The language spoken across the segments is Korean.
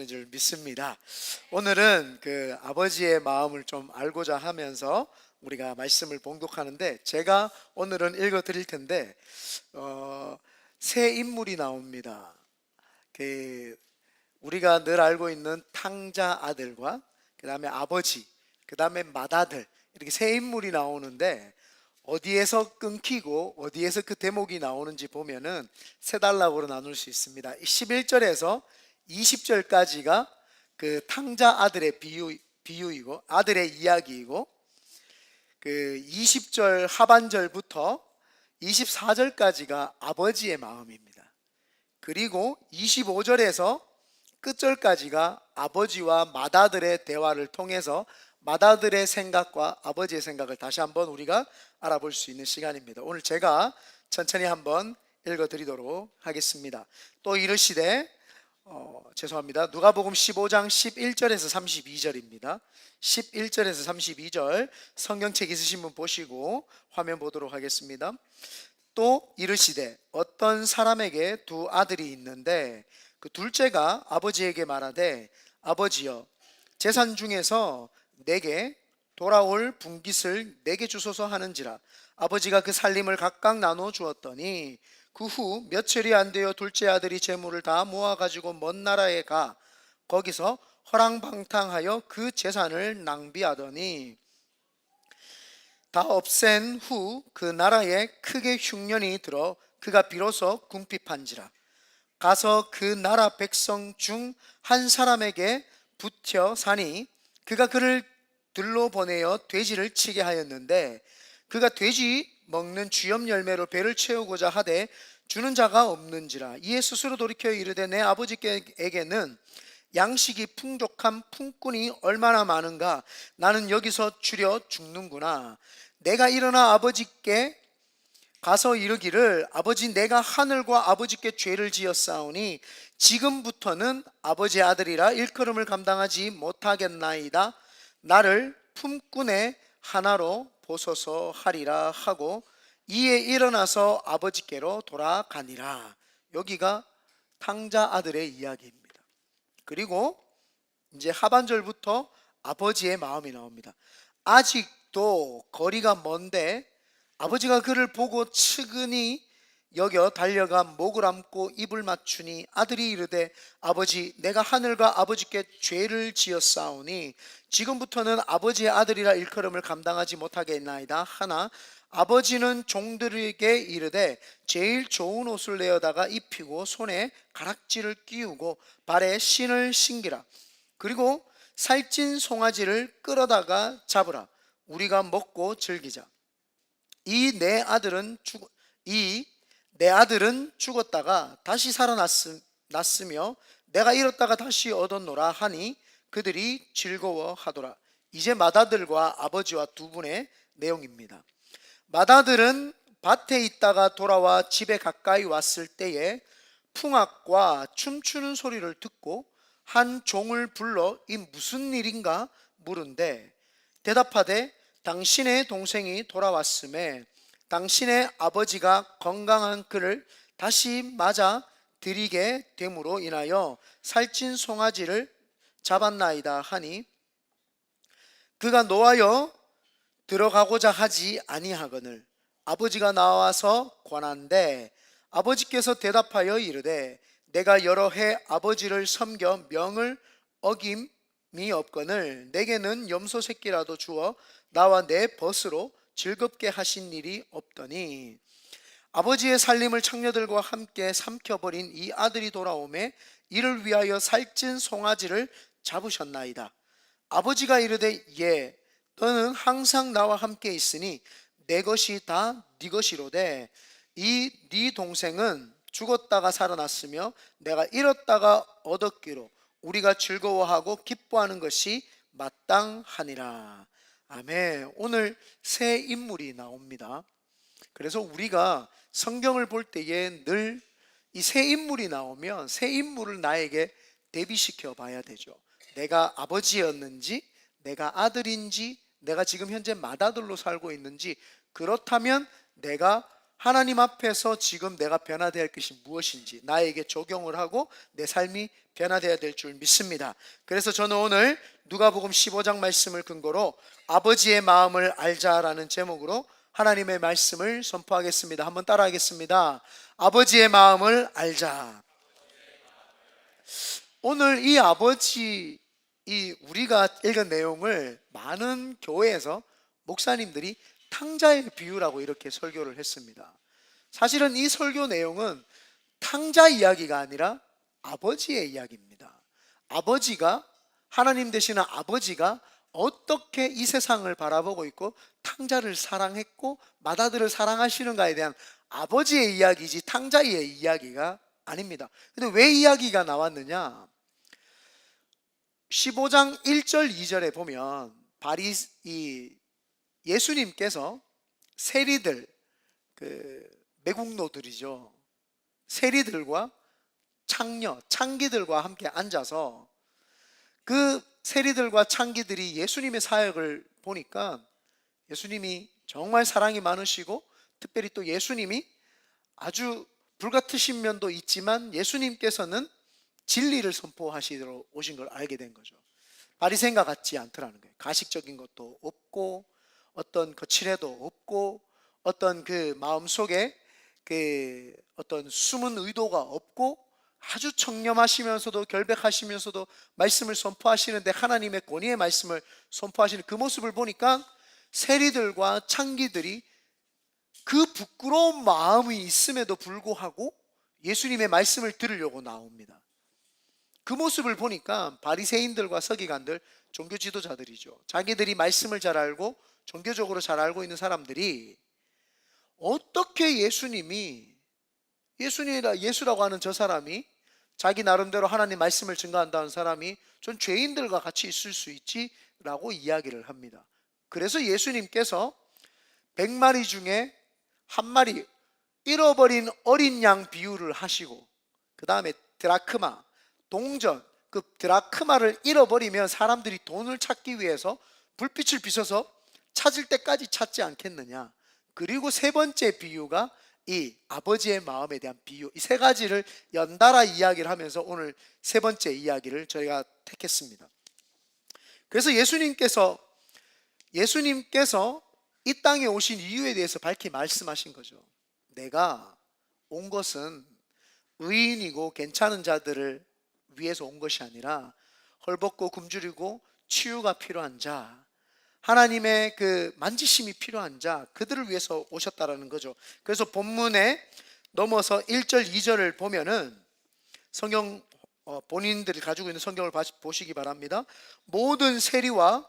줄 믿습니다. 오늘은 그 아버지의 마음을 좀 알고자 하면서 우리가 말씀을 봉독하는데, 제가 오늘은 읽어 드릴 텐데 새 인물이 나옵니다. 그 우리가 늘 알고 있는 탕자 아들과 그 다음에 아버지, 그 다음에 맏아들, 이렇게 새 인물이 나오는데, 어디에서 끊기고 어디에서 그 대목이 나오는지 보면은 세 단락으로 나눌 수 있습니다. 11절에서 20절까지가 그 탕자 아들의 비유이고 아들의 이야기이고, 그 20절 하반절부터 24절까지가 아버지의 마음입니다. 그리고 25절에서 끝절까지가 아버지와 맏아들의 대화를 통해서 맏아들의 생각과 아버지의 생각을 다시 한번 우리가 알아볼 수 있는 시간입니다. 오늘 제가 천천히 한번 읽어드리도록 하겠습니다. 또 이르시되, 죄송합니다. 누가복음 15장 11절에서 32절입니다. 11절에서 32절 성경책 있으신 분 보시고 화면 보도록 하겠습니다. 또 이르시되, 어떤 사람에게 두 아들이 있는데 그 둘째가 아버지에게 말하되, 아버지여, 재산 중에서 내게 돌아올 분깃을 내게 주소서 하는지라. 아버지가 그 살림을 각각 나눠 주었더니 그 후 며칠이 안 되어 둘째 아들이 재물을 다 모아가지고 먼 나라에 가 거기서 허랑방탕하여 그 재산을 낭비하더니 다 없앤 후 그 나라에 크게 흉년이 들어 그가 비로소 궁핍한지라. 가서 그 나라 백성 중 한 사람에게 붙여 사니 그가 그를 들로 보내어 돼지를 치게 하였는데, 그가 돼지 먹는 쥐염 열매로 배를 채우고자 하되 주는 자가 없는지라. 이에 스스로 돌이켜 이르되, 내 아버지께에게는 양식이 풍족한 품꾼이 얼마나 많은가. 나는 여기서 줄여 죽는구나. 내가 일어나 아버지께 가서 이르기를, 아버지, 내가 하늘과 아버지께 죄를 지었사오니 지금부터는 아버지의 아들이라 일컬음을 감당하지 못하겠나이다. 나를 품꾼의 하나로 보소서 하리라 하고 이에 일어나서 아버지께로 돌아가니라. 여기가 탕자 아들의 이야기입니다. 그리고 이제 하반절부터 아버지의 마음이 나옵니다. 아직도 거리가 먼데 아버지가 그를 보고 측은히 여겨 달려가 목을 안고 입을 맞추니 아들이 이르되, 아버지, 내가 하늘과 아버지께 죄를 지었사오니 지금부터는 아버지의 아들이라 일컬음을 감당하지 못하겠나이다 하나, 아버지는 종들에게 이르되, 제일 좋은 옷을 내어다가 입히고 손에 가락지를 끼우고 발에 신을 신기라. 그리고 살찐 송아지를 끌어다가 잡으라. 우리가 먹고 즐기자. 이 내 아들은 죽었다가 다시 살아났으며 내가 잃었다가 다시 얻었노라 하니 그들이 즐거워하더라. 이제 맏아들과 아버지와 두 분의 내용입니다. 맏아들은 밭에 있다가 돌아와 집에 가까이 왔을 때에 풍악과 춤추는 소리를 듣고 한 종을 불러 이 무슨 일인가 물은데, 대답하되, 당신의 동생이 돌아왔음에 당신의 아버지가 건강한 그를 다시 맞아 드리게 됨으로 인하여 살찐 송아지를 잡았나이다 하니, 그가 노하여 들어가고자 하지 아니하거늘 아버지가 나와서 권한대, 아버지께서 대답하여 이르되, 내가 여러 해 아버지를 섬겨 명을 어김이 없거늘 내게는 염소 새끼라도 주어 나와 내 벗으로 즐겁게 하신 일이 없더니, 아버지의 살림을 창녀들과 함께 삼켜버린 이 아들이 돌아오매 이를 위하여 살찐 송아지를 잡으셨나이다. 아버지가 이르되, 예, 너는 항상 나와 함께 있으니 내 것이 다 네 것이로되, 이 네 동생은 죽었다가 살아났으며 내가 잃었다가 얻었기로 우리가 즐거워하고 기뻐하는 것이 마땅하니라. 아멘. 오늘 새 인물이 나옵니다. 그래서 우리가 성경을 볼 때에 늘 이 새 인물이 나오면 새 인물을 나에게 대비시켜 봐야 되죠. 내가 아버지였는지, 내가 아들인지, 내가 지금 현재 맏아들로 살고 있는지, 그렇다면 내가 하나님 앞에서 지금 내가 변화되어야 할 것이 무엇인지 나에게 적용을 하고 내 삶이 변화되어야 될 줄 믿습니다. 그래서 저는 오늘 누가복음 15장 말씀을 근거로 아버지의 마음을 알자라는 제목으로 하나님의 말씀을 선포하겠습니다. 한번 따라하겠습니다. 아버지의 마음을 알자. 오늘 이 아버지, 이 우리가 읽은 내용을 많은 교회에서 목사님들이 탕자의 비유라고 이렇게 설교를 했습니다. 사실은 이 설교 내용은 탕자 이야기가 아니라 아버지의 이야기입니다. 아버지가, 하나님 되시는 아버지가 어떻게 이 세상을 바라보고 있고 탕자를 사랑했고 맏아들을 사랑하시는가에 대한 아버지의 이야기지 탕자의 이야기가 아닙니다. 근데 왜 이야기가 나왔느냐? 15장 1절 2절에 보면 예수님께서 세리들, 매국노들이죠, 세리들과 창기들과 함께 앉아서 그 세리들과 창기들이 예수님의 사역을 보니까 예수님이 정말 사랑이 많으시고 특별히 또 예수님이 아주 불같으신 면도 있지만 예수님께서는 진리를 선포하시러 오신 걸 알게 된 거죠. 바리새인과 같지 않더라는 거예요. 가식적인 것도 없고 어떤 거칠애도 없고 어떤 그 마음속에 그 어떤 숨은 의도가 없고 아주 청렴하시면서도 결백하시면서도 말씀을 선포하시는데 하나님의 권위의 말씀을 선포하시는 그 모습을 보니까 세리들과 창기들이 그 부끄러운 마음이 있음에도 불구하고 예수님의 말씀을 들으려고 나옵니다. 그 모습을 보니까 바리새인들과 서기관들, 종교 지도자들이죠, 자기들이 말씀을 잘 알고 종교적으로 잘 알고 있는 사람들이 어떻게 예수라고 하는 저 사람이 자기 나름대로 하나님 말씀을 증거한다는 사람이 전 죄인들과 같이 있을 수 있지? 라고 이야기를 합니다. 그래서 예수님께서 100마리 중에 한 마리 잃어버린 어린 양 비유를 하시고 그 다음에 드라크마, 동전, 그 드라크마를 잃어버리면 사람들이 돈을 찾기 위해서 불빛을 비춰서 찾을 때까지 찾지 않겠느냐. 그리고 세 번째 비유가 이 아버지의 마음에 대한 비유, 이 세 가지를 연달아 이야기를 하면서 오늘 세 번째 이야기를 저희가 택했습니다. 그래서 예수님께서 이 땅에 오신 이유에 대해서 밝히 말씀하신 거죠. 내가 온 것은 의인이고 괜찮은 자들을 위해서 온 것이 아니라 헐벗고 굶주리고 치유가 필요한 자, 하나님의 그 만지심이 필요한 자, 그들을 위해서 오셨다라는 거죠. 그래서 본문에 넘어서 1절 2절을 보면은 성경 본인들이 가지고 있는 성경을 보시기 바랍니다. 모든 세리와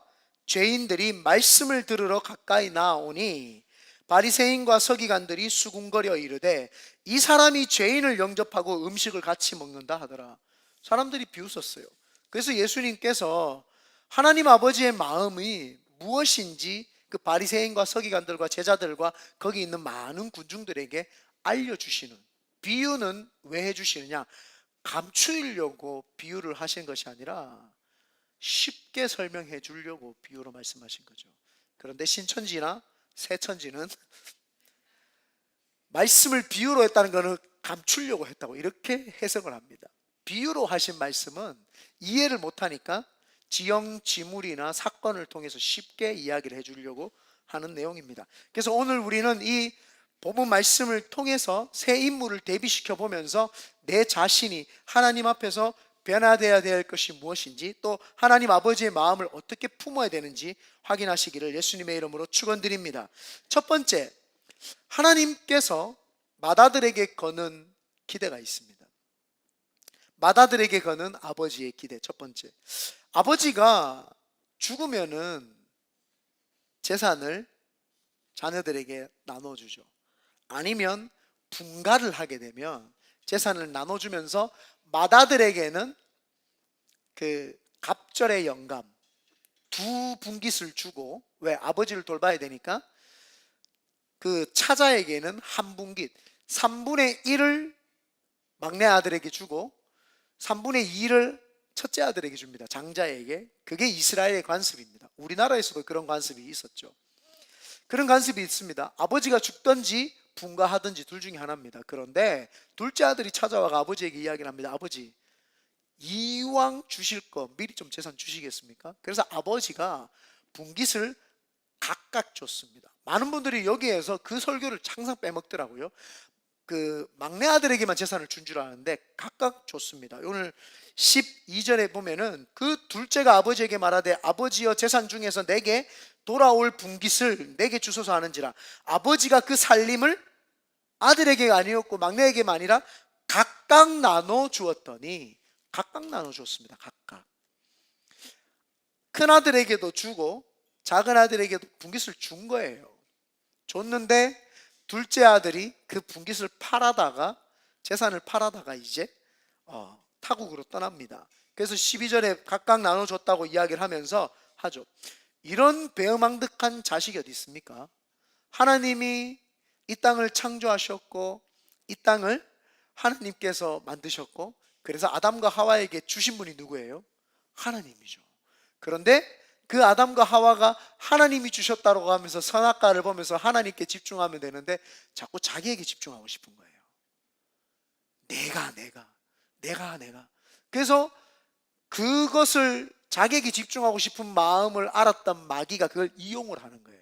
죄인들이 말씀을 들으러 가까이 나아오니 바리새인과 서기관들이 수군거려 이르되 이 사람이 죄인을 영접하고 음식을 같이 먹는다 하더라. 사람들이 비웃었어요. 그래서 예수님께서 하나님 아버지의 마음이 무엇인지 그 바리새인과 서기관들과 제자들과 거기 있는 많은 군중들에게 알려주시는, 비유는 왜 해주시느냐? 감추려고 비유를 하신 것이 아니라 쉽게 설명해 주려고 비유로 말씀하신 거죠. 그런데 신천지나 새천지는 말씀을 비유로 했다는 것은 감추려고 했다고 이렇게 해석을 합니다. 비유로 하신 말씀은 이해를 못하니까 지형, 지물이나 사건을 통해서 쉽게 이야기를 해주려고 하는 내용입니다. 그래서 오늘 우리는 이 본문 말씀을 통해서 새 인물을 대비시켜 보면서 내 자신이 하나님 앞에서 변화되어야 될 것이 무엇인지, 또 하나님 아버지의 마음을 어떻게 품어야 되는지 확인하시기를 예수님의 이름으로 축원드립니다. 첫 번째, 하나님께서 맏아들에게 거는 기대가 있습니다. 맏아들에게 거는 아버지의 기대. 첫 번째, 아버지가 죽으면은 재산을 자녀들에게 나눠주죠. 아니면 분가를 하게 되면 재산을 나눠주면서 맏아들에게는 그 갑절의 영감 2분깃을 주고, 왜? 아버지를 돌봐야 되니까. 그 차자에게는 1분깃 3분의 1을 막내 아들에게 주고 3분의 2를 첫째 아들에게 줍니다. 장자에게. 그게 이스라엘의 관습입니다. 우리나라에서도 그런 관습이 있었죠. 그런 관습이 있습니다. 아버지가 죽든지 분가하든지 둘 중에 하나입니다. 그런데 둘째 아들이 찾아와 아버지에게 이야기를 합니다. 아버지, 이왕 주실 거 미리 좀 재산 주시겠습니까? 그래서 아버지가 분깃을 각각 줬습니다. 많은 분들이 여기에서 그 설교를 항상 빼먹더라고요. 그 막내 아들에게만 재산을 준 줄 아는데 각각 줬습니다. 오늘 12절에 보면은 그 둘째가 아버지에게 말하되 아버지여 재산 중에서 내게 돌아올 분깃을 내게 주소서 하는지라. 아버지가 그 살림을 아들에게가 아니었고 막내에게만 아니라 각각 나눠 주었더니, 각각 나눠 줬습니다. 각각. 큰 아들에게도 주고 작은 아들에게도 분깃을 준 거예요. 줬는데 둘째 아들이 그 분깃을 팔아다가, 재산을 팔아다가 이제 타국으로 떠납니다. 그래서 12절에 각각 나눠줬다고 이야기를 하면서 하죠. 이런 배은망덕한 자식이 어디 있습니까? 하나님이 이 땅을 창조하셨고 이 땅을 하나님께서 만드셨고, 그래서 아담과 하와에게 주신 분이 누구예요? 하나님이죠. 그런데 그 아담과 하와가 하나님이 주셨다고 하면서 선악과를 보면서 하나님께 집중하면 되는데 자꾸 자기에게 집중하고 싶은 거예요. 내가. 그래서 그것을, 자기에게 집중하고 싶은 마음을 알았던 마귀가 그걸 이용을 하는 거예요.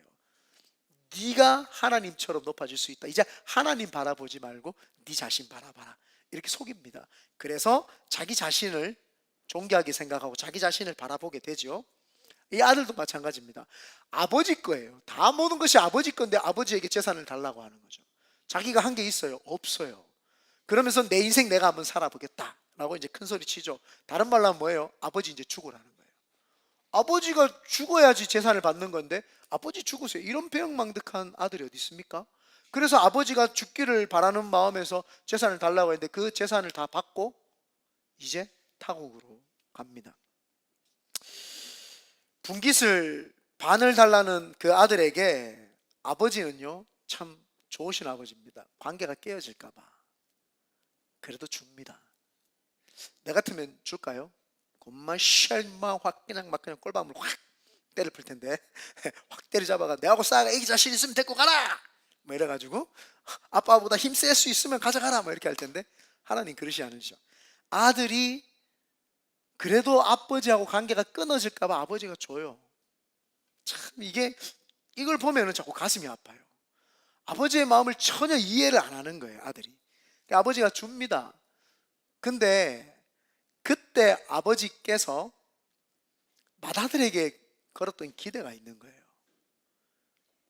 네가 하나님처럼 높아질 수 있다. 이제 하나님 바라보지 말고 네 자신 바라봐라. 이렇게 속입니다. 그래서 자기 자신을 존귀하게 생각하고 자기 자신을 바라보게 되죠. 이 아들도 마찬가지입니다. 아버지 거예요. 다 모든 것이 아버지 건데 아버지에게 재산을 달라고 하는 거죠. 자기가 한 게 있어요? 없어요. 그러면서 내 인생 내가 한번 살아보겠다 라고 이제 큰 소리 치죠. 다른 말로 하면 뭐예요? 아버지 이제 죽으라는 거예요. 아버지가 죽어야지 재산을 받는 건데 아버지 죽으세요. 이런 배은망덕한 아들이 어디 있습니까? 그래서 아버지가 죽기를 바라는 마음에서 재산을 달라고 했는데 그 재산을 다 받고 이제 타국으로 갑니다. 분깃을 반을 달라는 그 아들에게 아버지는요 참 좋으신 아버지입니다. 관계가 깨어질까 봐 그래도 줍니다. 내 같으면 줄까요? 곧만 샬마 확 그냥 막 그냥 꼴밤을 확 때를 풀 텐데 확 때려 잡아가 내하고 싸가 애기 자신 있으면 데리고 가라 뭐 이래가지고 아빠보다 힘 셀 수 있으면 가져가라 뭐 이렇게 할 텐데 하나님 그러시 않으시죠. 아들이 그래도 아버지하고 관계가 끊어질까 봐 아버지가 줘요. 참 이걸 보면은 자꾸 가슴이 아파요. 아버지의 마음을 전혀 이해를 안 하는 거예요, 아들이. 아버지가 줍니다. 근데 그때 아버지께서 맏아들에게 걸었던 기대가 있는 거예요.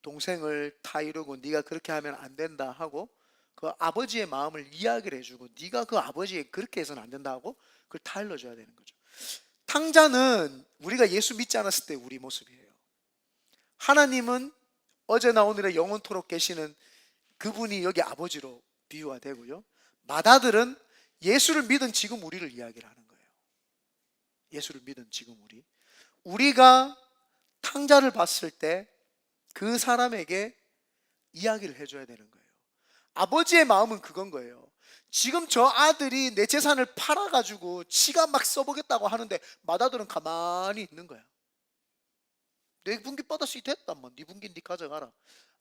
동생을 타이르고 네가 그렇게 하면 안 된다 하고 그 아버지의 마음을 이야기를 해주고 네가 그 아버지에 그렇게 해서는 안 된다 하고 그걸 타일러 줘야 되는 거죠. 탕자는 우리가 예수 믿지 않았을 때 우리 모습이에요. 하나님은 어제나 오늘에 영원토록 계시는 그분이 여기 아버지로 비유가 되고요. 맏아들은 예수를 믿은 지금 우리를 이야기를 하는 거예요. 예수를 믿은 지금 우리가 탕자를 봤을 때 그 사람에게 이야기를 해줘야 되는 거예요. 아버지의 마음은 그건 거예요. 지금 저 아들이 내 재산을 팔아가지고 지가 막 써보겠다고 하는데 맏아들은 가만히 있는 거야. 내 분깃 받을 수 있다 뭐, 네 분깃 네 가져가라.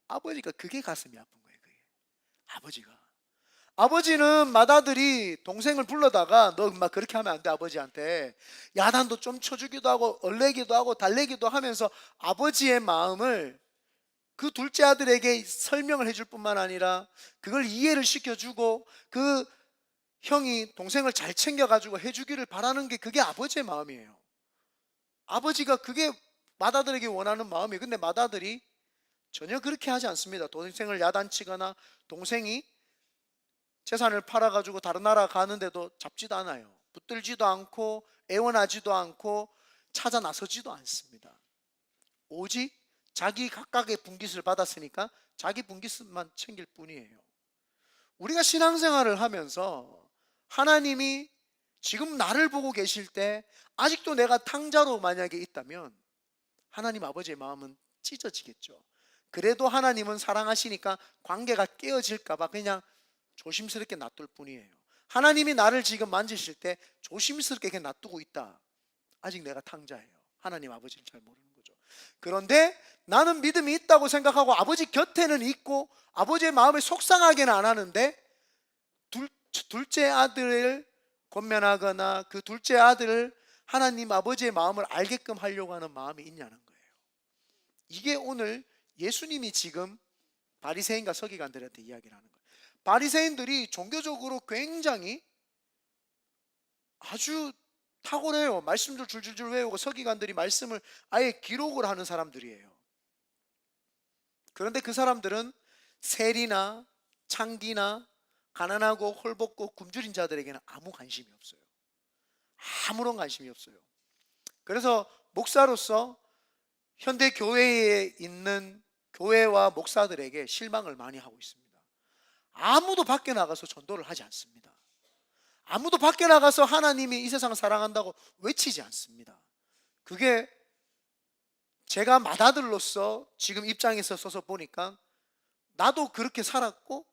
아버지가 그게 가슴이 아픈 거예요. 그게 아버지는 맏아들이 동생을 불러다가 너 막 그렇게 하면 안 돼 아버지한테 야단도 좀 쳐주기도 하고 얼레기도 하고 달래기도 하면서 아버지의 마음을 그 둘째 아들에게 설명을 해줄 뿐만 아니라 그걸 이해를 시켜주고 그 형이 동생을 잘 챙겨가지고 해주기를 바라는 게 그게 아버지의 마음이에요. 아버지가 그게 맏아들에게 원하는 마음이에요. 근데 맏아들이 전혀 그렇게 하지 않습니다. 동생을 야단치거나 동생이 재산을 팔아가지고 다른 나라 가는데도 잡지도 않아요. 붙들지도 않고 애원하지도 않고 찾아 나서지도 않습니다. 오직 자기 각각의 분깃을 받았으니까 자기 분깃만 챙길 뿐이에요. 우리가 신앙생활을 하면서 하나님이 지금 나를 보고 계실 때 아직도 내가 탕자로 만약에 있다면 하나님 아버지의 마음은 찢어지겠죠. 그래도 하나님은 사랑하시니까 관계가 깨어질까 봐 그냥 조심스럽게 놔둘 뿐이에요. 하나님이 나를 지금 만지실 때 조심스럽게 그냥 놔두고 있다. 아직 내가 탕자예요. 하나님 아버지를 잘 모르는 거죠. 그런데 나는 믿음이 있다고 생각하고 아버지 곁에는 있고 아버지의 마음을 속상하게는 안 하는데 둘째 아들을 권면하거나 그 둘째 아들을 하나님 아버지의 마음을 알게끔 하려고 하는 마음이 있냐는 거예요. 이게 오늘 예수님이 지금 바리새인과 서기관들한테 이야기를 하는 거예요. 바리새인들이 종교적으로 굉장히 아주 탁월해요. 말씀들 줄줄줄 외우고 서기관들이 말씀을 아예 기록을 하는 사람들이에요. 그런데 그 사람들은 세리나 창기나 가난하고 홀벗고 굶주린 자들에게는 아무 관심이 없어요. 아무런 관심이 없어요. 그래서 목사로서 현대 교회에 있는 교회와 목사들에게 실망을 많이 하고 있습니다. 아무도 밖에 나가서 전도를 하지 않습니다. 아무도 밖에 나가서 하나님이 이 세상을 사랑한다고 외치지 않습니다. 그게 제가 맏아들로서 지금 입장에서 서서 보니까 나도 그렇게 살았고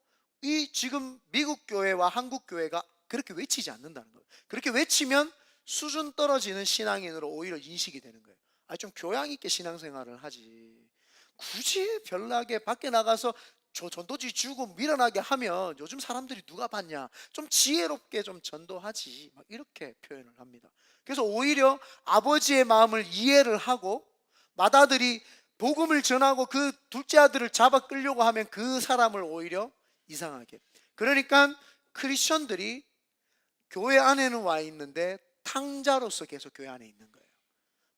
이 지금 미국 교회와 한국 교회가 그렇게 외치지 않는다는 거예요. 그렇게 외치면 수준 떨어지는 신앙인으로 오히려 인식이 되는 거예요. 좀 교양 있게 신앙생활을 하지, 굳이 별나게 밖에 나가서 전도지 주고 밀어나게 하면 요즘 사람들이 누가 봤냐, 좀 지혜롭게 좀 전도하지, 막 이렇게 표현을 합니다. 그래서 오히려 아버지의 마음을 이해를 하고 맏아들이 복음을 전하고 그 둘째 아들을 잡아 끌려고 하면 그 사람을 오히려 이상하게. 그러니까 크리스천들이 교회 안에는 와 있는데 탕자로서 계속 교회 안에 있는 거예요.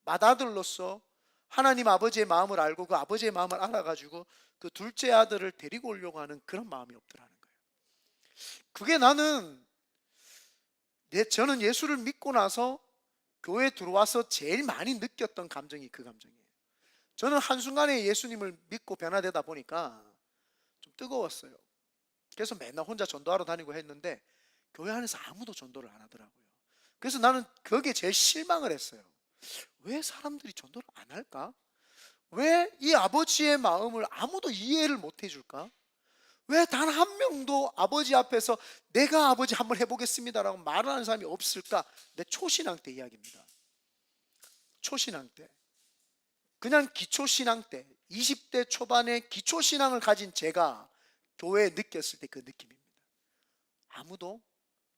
맏아들로서 하나님 아버지의 마음을 알고 그 아버지의 마음을 알아가지고 그 둘째 아들을 데리고 오려고 하는 그런 마음이 없더라는 거예요. 그게 저는 예수를 믿고 나서 교회에 들어와서 제일 많이 느꼈던 감정이 그 감정이에요. 저는 한순간에 예수님을 믿고 변화되다 보니까 좀 뜨거웠어요. 그래서 맨날 혼자 전도하러 다니고 했는데 교회 안에서 아무도 전도를 안 하더라고요. 그래서 나는 거기에 제일 실망을 했어요. 왜 사람들이 전도를 안 할까? 왜 이 아버지의 마음을 아무도 이해를 못 해줄까? 왜 단 한 명도 아버지 앞에서 내가 아버지 한번 해보겠습니다라고 말하는 사람이 없을까? 내 초신앙 때 이야기입니다. 초신앙 때, 그냥 기초신앙 때, 20대 초반에 기초신앙을 가진 제가 교회에 느꼈을 때 그 느낌입니다. 아무도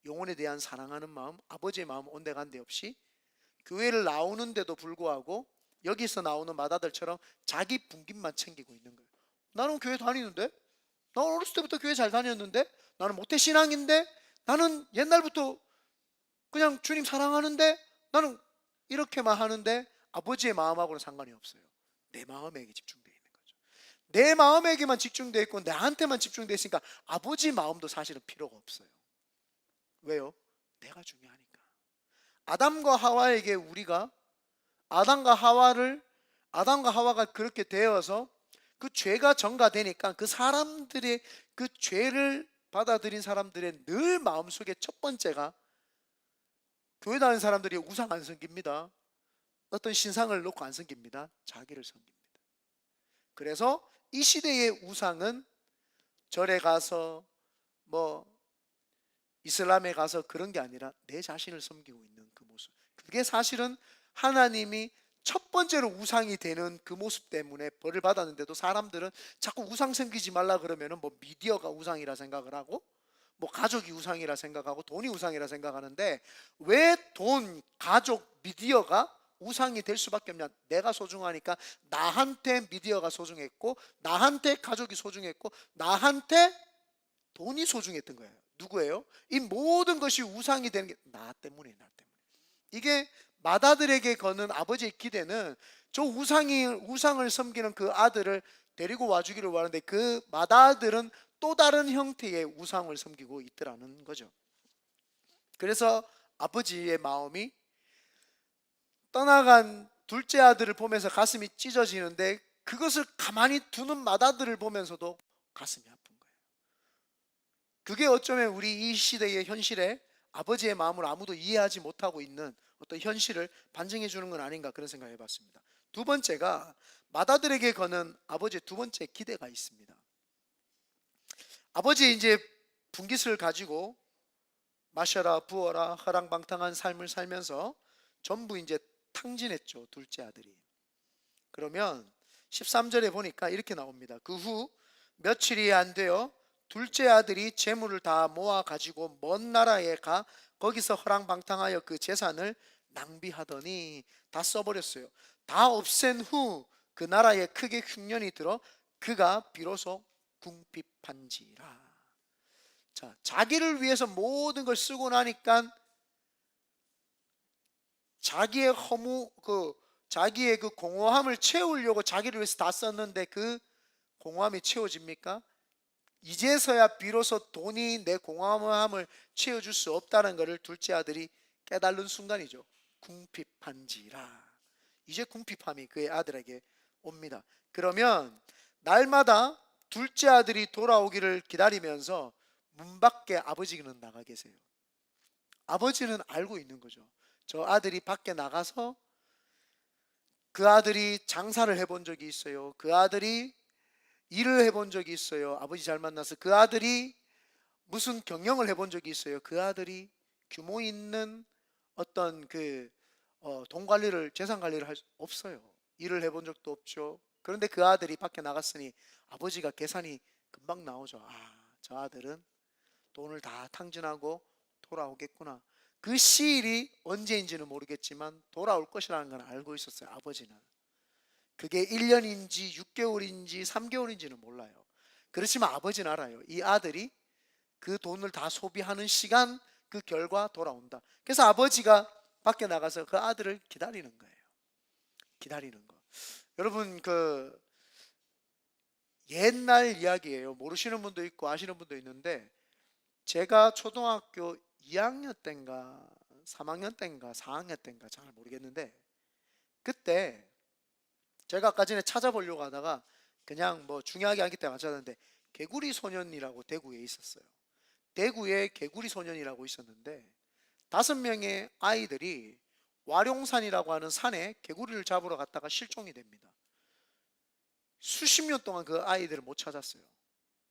영혼에 대한 사랑하는 마음, 아버지의 마음 온데간데 없이 교회를 나오는데도 불구하고 여기서 나오는 맏아들처럼 자기 분깃만 챙기고 있는 거예요. 나는 교회 다니는데, 나는 어렸을 때부터 교회 잘 다녔는데, 나는 모태신앙인데, 나는 옛날부터 그냥 주님 사랑하는데, 나는 이렇게만 하는데 아버지의 마음하고는 상관이 없어요. 내 마음에게 집중되어 있는 거죠. 내 마음에게만 집중되어 있고 나한테만 집중되어 있으니까 아버지 마음도 사실은 필요가 없어요. 왜요? 내가 중요하니까. 아담과 하와에게 우리가 아담과 하와가 그렇게 되어서 그 죄가 전가되니까 그 사람들의 그 죄를 받아들인 사람들의 늘 마음속에 첫 번째가, 교회 다니는 사람들이 우상 안 섬깁니다. 어떤 신상을 놓고 안 섬깁니다. 자기를 섬깁니다. 그래서 이 시대의 우상은 절에 가서 뭐 이슬람에 가서 그런 게 아니라 내 자신을 섬기고 있는 그 모습, 그게 사실은 하나님이 첫 번째로 우상이 되는 그 모습 때문에 벌을 받았는데도 사람들은 자꾸 우상 섬기지 말라 그러면은 뭐 미디어가 우상이라 생각을 하고 뭐 가족이 우상이라 생각하고 돈이 우상이라 생각하는데, 왜 돈, 가족, 미디어가 우상이 될 수밖에 없냐? 내가 소중하니까 나한테 미디어가 소중했고 나한테 가족이 소중했고 나한테 돈이 소중했던 거예요. 누구예요? 이 모든 것이 우상이 되는 게 나 때문에, 나 때문에. 이게 맏아들에게 거는 아버지의 기대는 저 우상을 섬기는 그 아들을 데리고 와주기를 원하는데 그 맏아들은 또 다른 형태의 우상을 섬기고 있더라는 거죠. 그래서 아버지의 마음이 떠나간 둘째 아들을 보면서 가슴이 찢어지는데 그것을 가만히 두는 맏아들을 보면서도 가슴이 아픈 거예요. 그게 어쩌면 우리 이 시대의 현실에 아버지의 마음을 아무도 이해하지 못하고 있는 어떤 현실을 반증해 주는 건 아닌가, 그런 생각을 해봤습니다. 두 번째가 맏아들에게 거는 아버지의 두 번째 기대가 있습니다. 아버지 이제 분깃을 가지고 마셔라 부어라 허랑방탕한 삶을 살면서 전부 이제 탕진했죠, 둘째 아들이. 그러면 13절에 보니까 이렇게 나옵니다. 그 후 며칠이 안 되어 둘째 아들이 재물을 다 모아 가지고 먼 나라에 가 거기서 허랑방탕하여 그 재산을 낭비하더니 다 써버렸어요. 다 없앤 후 그 나라에 크게 흉년이 들어 그가 비로소 궁핍한지라. 자, 자기를 위해서 모든 걸 쓰고 나니까 자기의 자기의 그 공허함을 채우려고 자기를 위해서 다 썼는데 그 공허함이 채워집니까? 이제서야 비로소 돈이 내 공허함을 채워줄 수 없다는 것을 둘째 아들이 깨달은 순간이죠. 궁핍한지라. 이제 궁핍함이 그의 아들에게 옵니다. 그러면 날마다 둘째 아들이 돌아오기를 기다리면서 문 밖에 아버지는 나가 계세요. 아버지는 알고 있는 거죠. 저 아들이 밖에 나가서 그 아들이 장사를 해본 적이 있어요. 그 아들이 일을 해본 적이 있어요. 아버지 잘 만나서 그 아들이 무슨 경영을 해본 적이 있어요. 그 아들이 규모 있는 어떤 돈 관리를, 재산 관리를 할 수 없어요. 일을 해본 적도 없죠. 그런데 그 아들이 밖에 나갔으니 아버지가 계산이 금방 나오죠. 저 아들은 돈을 다 탕진하고 돌아오겠구나. 그 시일이 언제인지는 모르겠지만 돌아올 것이라는 건 알고 있었어요. 아버지는. 그게 1년인지 6개월인지 3개월인지는 몰라요. 그렇지만 아버지는 알아요. 이 아들이 그 돈을 다 소비하는 시간, 그 결과 돌아온다. 그래서 아버지가 밖에 나가서 그 아들을 기다리는 거예요. 기다리는 거. 여러분, 옛날 이야기예요. 모르시는 분도 있고 아시는 분도 있는데, 제가 초등학교 2학년 때인가 3학년 때인가 4학년 때인가 잘 모르겠는데, 그때 제가 아까 전에 찾아보려고 하다가 그냥 뭐 중요하게 하기 때문에 안 찾았는데, 개구리 소년이라고 대구에 있었어요. 대구에 개구리 소년이라고 있었는데 5명의 아이들이 와룡산이라고 하는 산에 개구리를 잡으러 갔다가 실종이 됩니다. 수십 년 동안 그 아이들을 못 찾았어요.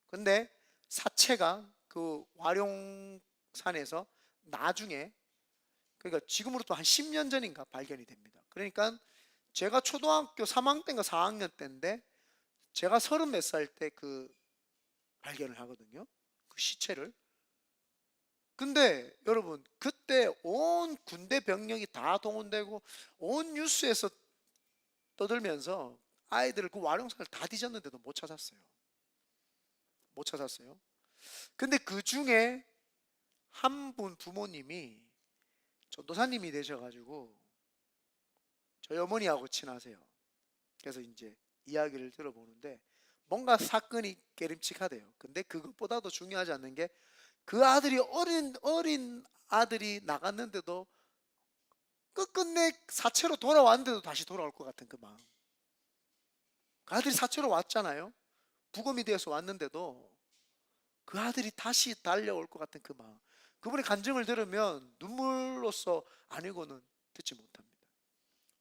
근데 사체가 그 와룡산에서 나중에, 그러니까 지금으로부터 한 10년 전인가 발견이 됩니다. 그러니까 제가 초등학교 3학년 때인가 4학년 때인데 제가 30 몇 살 때 그 발견을 하거든요. 그 시체를. 근데 여러분, 그때 온 군대 병력이 다 동원되고 온 뉴스에서 떠들면서 아이들을 그 와룡산을 다 뒤졌는데도 못 찾았어요. 못 찾았어요. 근데 그 중에 한 분 부모님이 전도사님이 되셔가지고 저희 어머니하고 친하세요. 그래서 이제 이야기를 들어보는데 뭔가 사건이 깨림칙하대요. 근데 그것보다도 중요하지 않는 게 그 아들이 어린 아들이 나갔는데도 끝끝내 사체로 돌아왔는데도 다시 돌아올 것 같은 그 마음. 그 아들이 사체로 왔잖아요. 부검이 되어서 왔는데도 그 아들이 다시 달려올 것 같은 그 마음. 그분의 간증을 들으면 눈물로써 아니고는 듣지 못합니다.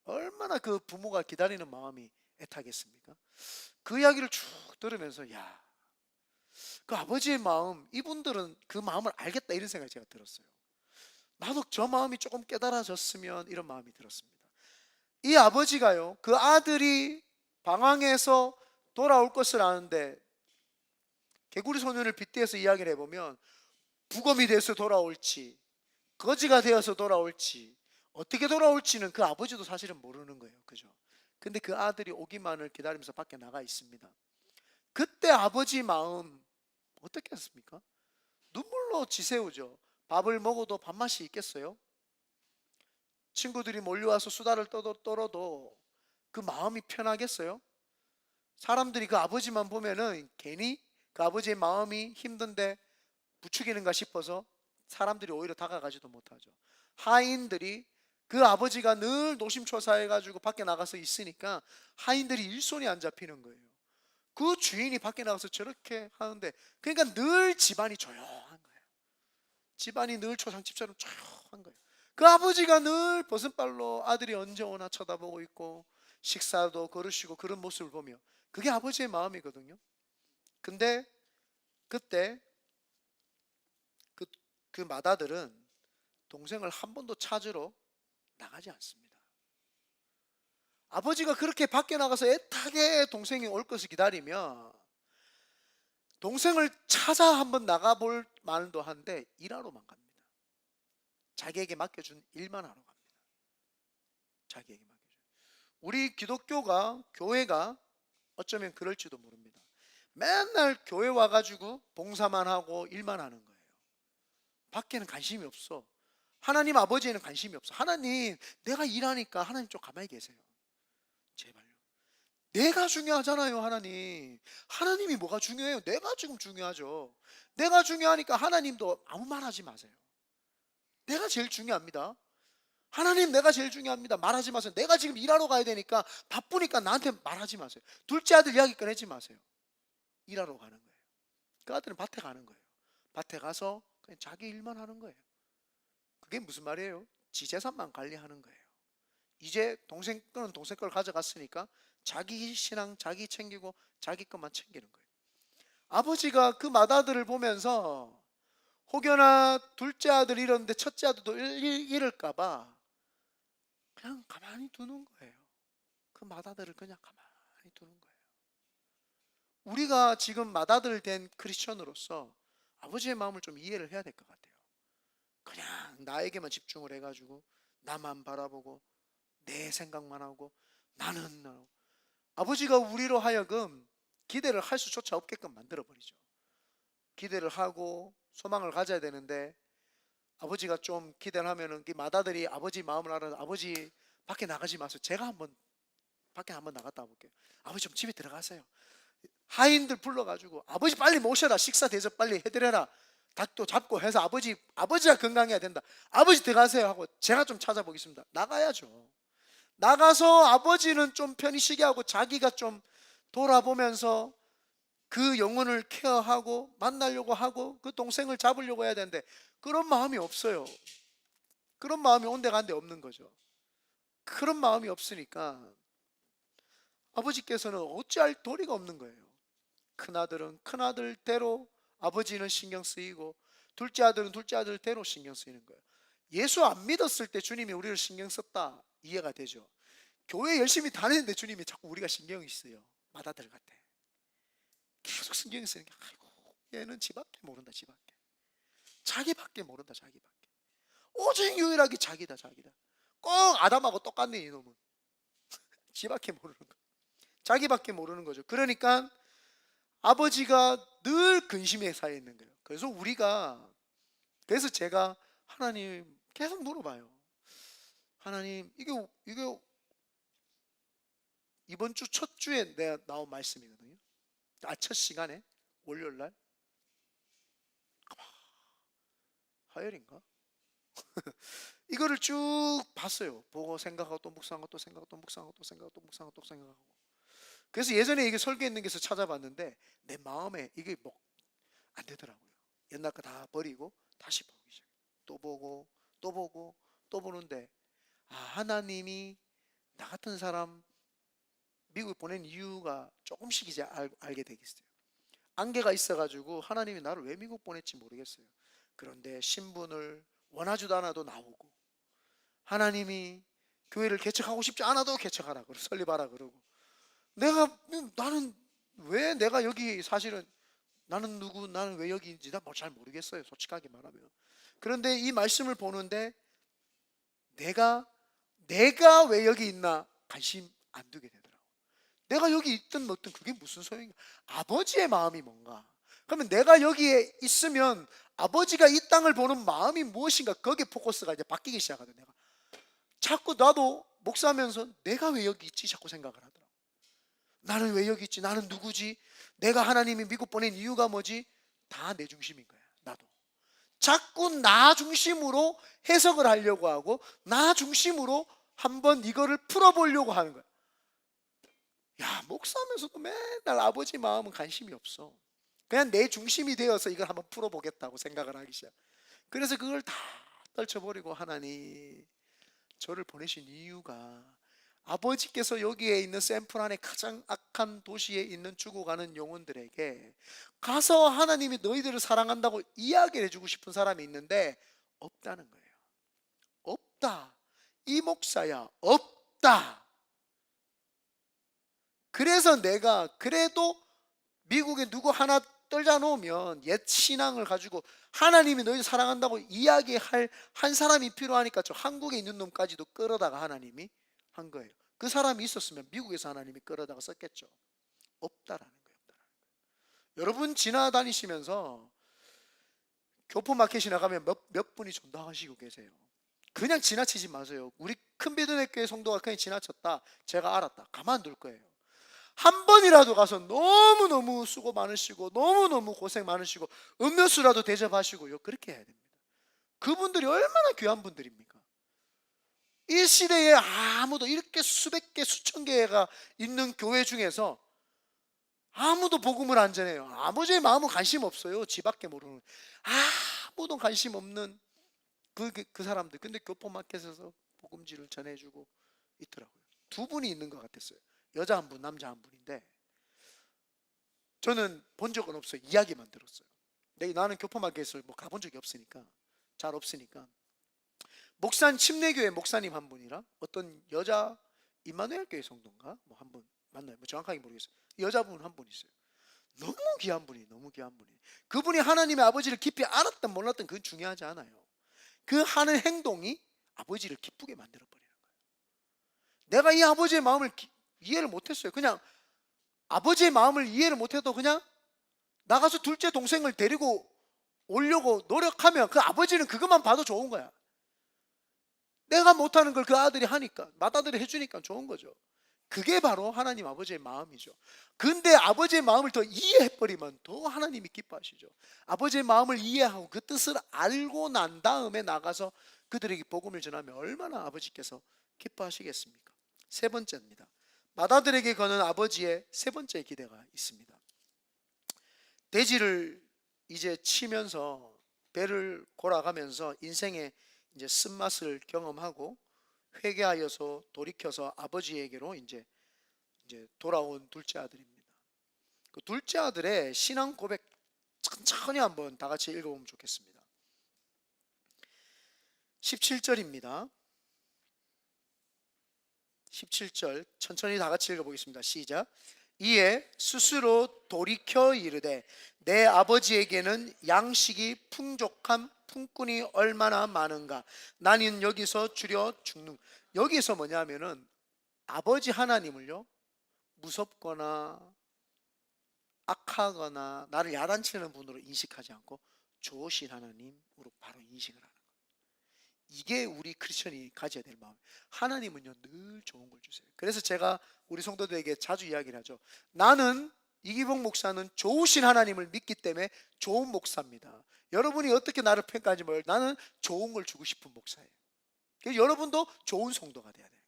얼마나 그 부모가 기다리는 마음이 애타겠습니까? 그 이야기를 쭉 들으면서 그 아버지의 마음, 이분들은 그 마음을 알겠다 이런 생각이 제가 들었어요. 나도 저 마음이 조금 깨달아졌으면 이런 마음이 들었습니다. 이 아버지가요, 그 아들이 방황해서 돌아올 것을 아는데 개구리 소년을 빗대어서 이야기를 해보면 부검이 돼서 돌아올지 거지가 되어서 돌아올지 어떻게 돌아올지는 그 아버지도 사실은 모르는 거예요. 그죠? 근데 그 아들이 오기만을 기다리면서 밖에 나가 있습니다. 그때 아버지 마음 어떻게 했습니까? 눈물로 지새우죠. 밥을 먹어도 밥맛이 있겠어요? 친구들이 몰려와서 수다를 떨어도 그 마음이 편하겠어요? 사람들이 그 아버지만 보면은 괜히 그 아버지의 마음이 힘든데 부추기는가 싶어서 사람들이 오히려 다가가지도 못하죠. 하인들이 그 아버지가 늘 노심초사해가지고 밖에 나가서 있으니까 하인들이 일손이 안 잡히는 거예요. 그 주인이 밖에 나가서 저렇게 하는데, 그러니까 늘 집안이 조용한 거예요. 집안이 늘 초상집처럼 조용한 거예요. 그 아버지가 늘 벗은발로 아들이 언제 오나 쳐다보고 있고 식사도 거르시고 그런 모습을 보며 그게 아버지의 마음이거든요. 근데 그때 그, 그 맏아들은 동생을 한 번도 찾으러 나가지 않습니다. 아버지가 그렇게 밖에 나가서 애타게 동생이 올 것을 기다리면 동생을 찾아 한번 나가볼 만도 한데 일하러만 갑니다. 자기에게 맡겨준 일만 하러 갑니다. 자기에게 맡겨준. 우리 기독교가, 교회가 어쩌면 그럴지도 모릅니다. 맨날 교회 와가지고 봉사만 하고 일만 하는 거예요. 밖에는 관심이 없어. 하나님 아버지에는 관심이 없어. 하나님, 내가 일하니까 하나님 좀 가만히 계세요. 제발요. 내가 중요하잖아요, 하나님. 하나님이 뭐가 중요해요? 내가 지금 중요하죠. 내가 중요하니까 하나님도 아무 말 하지 마세요. 내가 제일 중요합니다. 하나님, 내가 제일 중요합니다. 말하지 마세요. 내가 지금 일하러 가야 되니까 바쁘니까 나한테 말하지 마세요. 둘째 아들 이야기 꺼내지 마세요. 일하러 가는 거예요. 그 아들은 밭에 가는 거예요. 밭에 가서 그냥 자기 일만 하는 거예요. 그게 무슨 말이에요? 지 재산만 관리하는 거예요. 이제 동생 거는 동생 걸 가져갔으니까 자기 신앙 자기 챙기고 자기 것만 챙기는 거예요. 아버지가 그 맏아들을 보면서 혹여나 둘째 아들 잃었는데 첫째 아들도 잃을까봐 그냥 가만히 두는 거예요. 그 맏아들을 그냥 가만히 두는 거예요. 우리가 지금 맏아들 된 크리스천으로서 아버지의 마음을 좀 이해를 해야 될 것 같아요. 그냥 나에게만 집중을 해가지고 나만 바라보고 내 생각만 하고 나는 아버지가 우리로 하여금 기대를 할 수조차 없게끔 만들어버리죠. 기대를 하고 소망을 가져야 되는데 아버지가 좀 기대를 하면은 그 맏아들이 아버지 마음을 알아서 아버지 밖에 나가지 마세요. 제가 한번 밖에 한번 나갔다 와볼게요. 아버지 좀 집에 들어가세요. 하인들 불러가지고 아버지 빨리 모셔라. 식사 대접 빨리 해드려라. 닭도 잡고 해서 아버지가 건강해야 된다. 아버지 들어가세요 하고 제가 좀 찾아보겠습니다. 나가야죠. 나가서 아버지는 좀 편히 쉬게 하고 자기가 좀 돌아보면서 그 영혼을 케어하고 만나려고 하고 그 동생을 잡으려고 해야 되는데 그런 마음이 없어요. 그런 마음이 온데간데 없는 거죠. 그런 마음이 없으니까 아버지께서는 어찌할 도리가 없는 거예요. 큰아들은 큰아들대로 아버지는 신경 쓰이고 둘째 아들은 둘째 아들대로 신경 쓰이는 거예요. 예수 안 믿었을 때 주님이 우리를 신경 썼다 이해가 되죠. 교회 열심히 다니는데 주님이 자꾸 우리가 신경이 쓰여. 맏아들 같아. 계속 신경이 쓰는 게 아이고 얘는 지밖에 모른다. 지밖에 자기밖에 모른다. 자기밖에 오직 유일하게 자기다. 자기다. 꼭 아담하고 똑같네 이놈은. 지밖에 모르는 거. 자기밖에 모르는 거죠. 그러니까 아버지가 늘 근심에 쌓여 있는 거예요. 그래서 제가 하나님 계속 물어봐요. 하나님 이게 이번 주 첫 주에 내가 나온 말씀이거든요. 첫 시간에 월요일 날 화요일인가? 이거를 쭉 봤어요. 보고 생각하고 또 묵상하고 또 생각하고 또 묵상하고 또 생각하고 또 묵상하고 또 생각하고. 그래서 예전에 이게 설교했는 게서 찾아봤는데 내 마음에 이게 뭐 안 되더라고요. 옛날 거 다 버리고 다시 보기 시작해요. 또 보고 또 보고 또 보는데 하나님이 나 같은 사람 미국 보낸 이유가 조금씩 이제 알게 되겠어요. 안개가 있어가지고 하나님이 나를 왜 미국 보냈지 모르겠어요. 그런데 신분을 원하지도 않아도 나오고 하나님이 교회를 개척하고 싶지 않아도 개척하라 그러고 설립하라 그러고 나는 왜 내가 여기 사실은 나는 왜 여기인지 잘 모르겠어요. 솔직하게 말하면. 그런데 이 말씀을 보는데 내가 왜 여기 있나 관심 안 두게 되더라고. 내가 여기 있든 뭐든 그게 무슨 소용인가. 아버지의 마음이 뭔가. 그러면 내가 여기에 있으면 아버지가 이 땅을 보는 마음이 무엇인가 거기에 포커스가 이제 바뀌기 시작하거든. 내가 자꾸 나도 목사하면서 내가 왜 여기 있지 자꾸 생각을 하더라고. 나는 왜 여기 있지? 나는 누구지? 내가 하나님이 미국 보낸 이유가 뭐지? 다 내 중심인 거야. 나도 자꾸 나 중심으로 해석을 하려고 하고 나 중심으로 한번 이거를 풀어보려고 하는 거야. 야, 목사하면서도 맨날 아버지 마음은 관심이 없어. 그냥 내 중심이 되어서 이걸 한번 풀어보겠다고 생각을 하기 시작. 그래서 그걸 다 떨쳐버리고 하나님 저를 보내신 이유가 아버지께서 여기에 있는 샌플 안에 가장 악한 도시에 있는 죽어가는 영혼들에게 가서 하나님이 너희들을 사랑한다고 이야기를 해주고 싶은 사람이 있는데 없다는 거예요. 없다. 이 목사야 없다. 그래서 내가 그래도 미국에 누구 하나 떨자 놓으면 옛 신앙을 가지고 하나님이 너희 사랑한다고 이야기할 한 사람이 필요하니까 저 한국에 있는 놈까지도 끌어다가 하나님이 한 거예요. 그 사람이 있었으면 미국에서 하나님이 끌어다가 썼겠죠. 없다라는 거예요. 여러분 지나다니시면서 교포마켓이 나가면 몇 분이 전도하시고 계세요. 그냥 지나치지 마세요. 우리 큰비드네 교회 성도가 그냥 지나쳤다, 제가 알았다, 가만둘 거예요. 한 번이라도 가서 너무너무 수고 많으시고 너무너무 고생 많으시고 음료수라도 대접하시고요, 그렇게 해야 됩니다. 그분들이 얼마나 귀한 분들입니까? 이 시대에 아무도 이렇게 수백 개 수천 개가 있는 교회 중에서 아무도 복음을 안 전해요. 아버지의 마음은 관심 없어요. 지밖에 모르는, 아무도 관심 없는 그 사람들. 근데 교포마켓에서 복음지를 전해주고 있더라고요. 두 분이 있는 것 같았어요. 여자 한 분, 남자 한 분인데 저는 본 적은 없어요. 이야기만 들었어요. 나는 교포마켓을 뭐 가본 적이 없으니까, 잘 없으니까. 목사님, 침례교회 목사님 한 분이랑 어떤 여자 임마누엘 교회 성도인가 뭐 한 분 만나요. 뭐 정확하게 모르겠어요. 여자분 한 분 있어요. 너무 귀한 분이, 너무 귀한 분이. 그분이 하나님의 아버지를 깊이 알았든 몰랐든 그건 중요하지 않아요. 그 하는 행동이 아버지를 기쁘게 만들어 버리는 거예요. 내가 이 아버지의 마음을 이해를 못했어요. 그냥 아버지의 마음을 이해를 못해도 그냥 나가서 둘째 동생을 데리고 오려고 노력하면 그 아버지는 그것만 봐도 좋은 거야. 내가 못하는 걸 그 아들이 하니까, 맏아들이 해주니까 좋은 거죠. 그게 바로 하나님 아버지의 마음이죠. 근데 아버지의 마음을 더 이해해버리면 더 하나님이 기뻐하시죠. 아버지의 마음을 이해하고 그 뜻을 알고 난 다음에 나가서 그들에게 복음을 전하면 얼마나 아버지께서 기뻐하시겠습니까? 세 번째입니다. 맏아들에게 거는 아버지의 세 번째 기대가 있습니다. 돼지를 이제 치면서 배를 골아가면서 인생의 이제 쓴맛을 경험하고 회개하여서 돌이켜서 아버지에게로 이제 돌아온 둘째 아들입니다. 그 둘째 아들의 신앙 고백 천천히 한번 다 같이 읽어보면 좋겠습니다. 17절입니다. 17절 천천히 다 같이 읽어보겠습니다. 시작. 이에 스스로 돌이켜 이르되 내 아버지에게는 양식이 풍족한 품꾼이 얼마나 많은가. 나는 여기서 줄여 죽는. 여기서 뭐냐면은 아버지 하나님을요, 무섭거나 악하거나 나를 야단치는 분으로 인식하지 않고 좋으신 하나님으로 바로 인식을 하는 거예요. 이게 우리 크리스천이 가져야 될 마음. 하나님은요 늘 좋은 걸 주세요. 그래서 제가 우리 성도들에게 자주 이야기를 하죠. 나는, 이기복 목사는 좋으신 하나님을 믿기 때문에 좋은 목사입니다. 여러분이 어떻게 나를 평가하는지 몰라요. 나는 좋은 걸 주고 싶은 목사예요. 그래서 여러분도 좋은 성도가 돼야 돼요.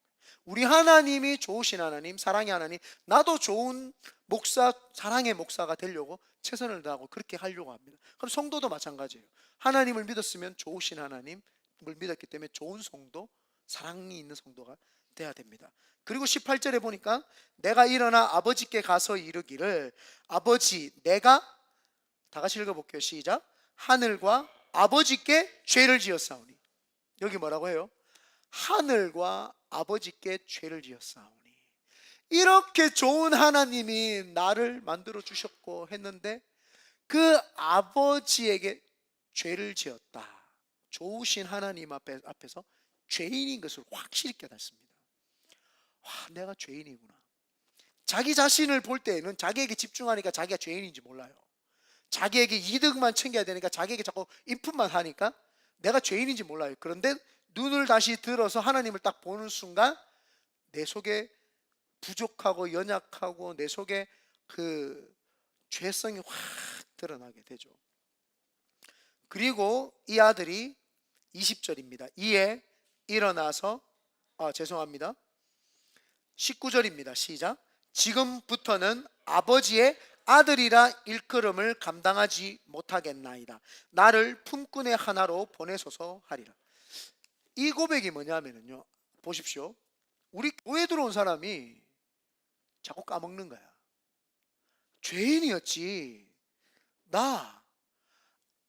우리 하나님이 좋으신 하나님, 사랑의 하나님, 나도 좋은 목사, 사랑의 목사가 되려고 최선을 다하고 그렇게 하려고 합니다. 그럼 성도도 마찬가지예요. 하나님을 믿었으면 좋으신 하나님을 믿었기 때문에 좋은 성도, 사랑이 있는 성도가 돼야 됩니다. 그리고 18절에 보니까 내가 일어나 아버지께 가서 이르기를 아버지, 내가, 다 같이 읽어볼게요. 시작. 하늘과 아버지께 죄를 지었사오니. 여기 뭐라고 해요? 하늘과 아버지께 죄를 지었사오니. 이렇게 좋은 하나님이 나를 만들어 주셨고 했는데 그 아버지에게 죄를 지었다. 좋으신 하나님 앞에서 죄인인 것을 확실히 깨닫습니다. 와, 내가 죄인이구나. 자기 자신을 볼 때에는 자기에게 집중하니까 자기가 죄인인지 몰라요. 자기에게 이득만 챙겨야 되니까 자기에게 자꾸 인풋만 하니까 내가 죄인인지 몰라요. 그런데 눈을 다시 들어서 하나님을 딱 보는 순간 내 속에 부족하고 연약하고 내 속에 그 죄성이 확 드러나게 되죠. 그리고 이 아들이 20절입니다. 이에 일어나서, 죄송합니다. 19절입니다. 시작. 지금부터는 아버지의 아들이라 일컬음을 감당하지 못하겠나이다. 나를 품꾼의 하나로 보내소서 하리라. 이 고백이 뭐냐면요, 보십시오. 우리 교회 들어온 사람이 자꾸 까먹는 거야. 죄인이었지. 나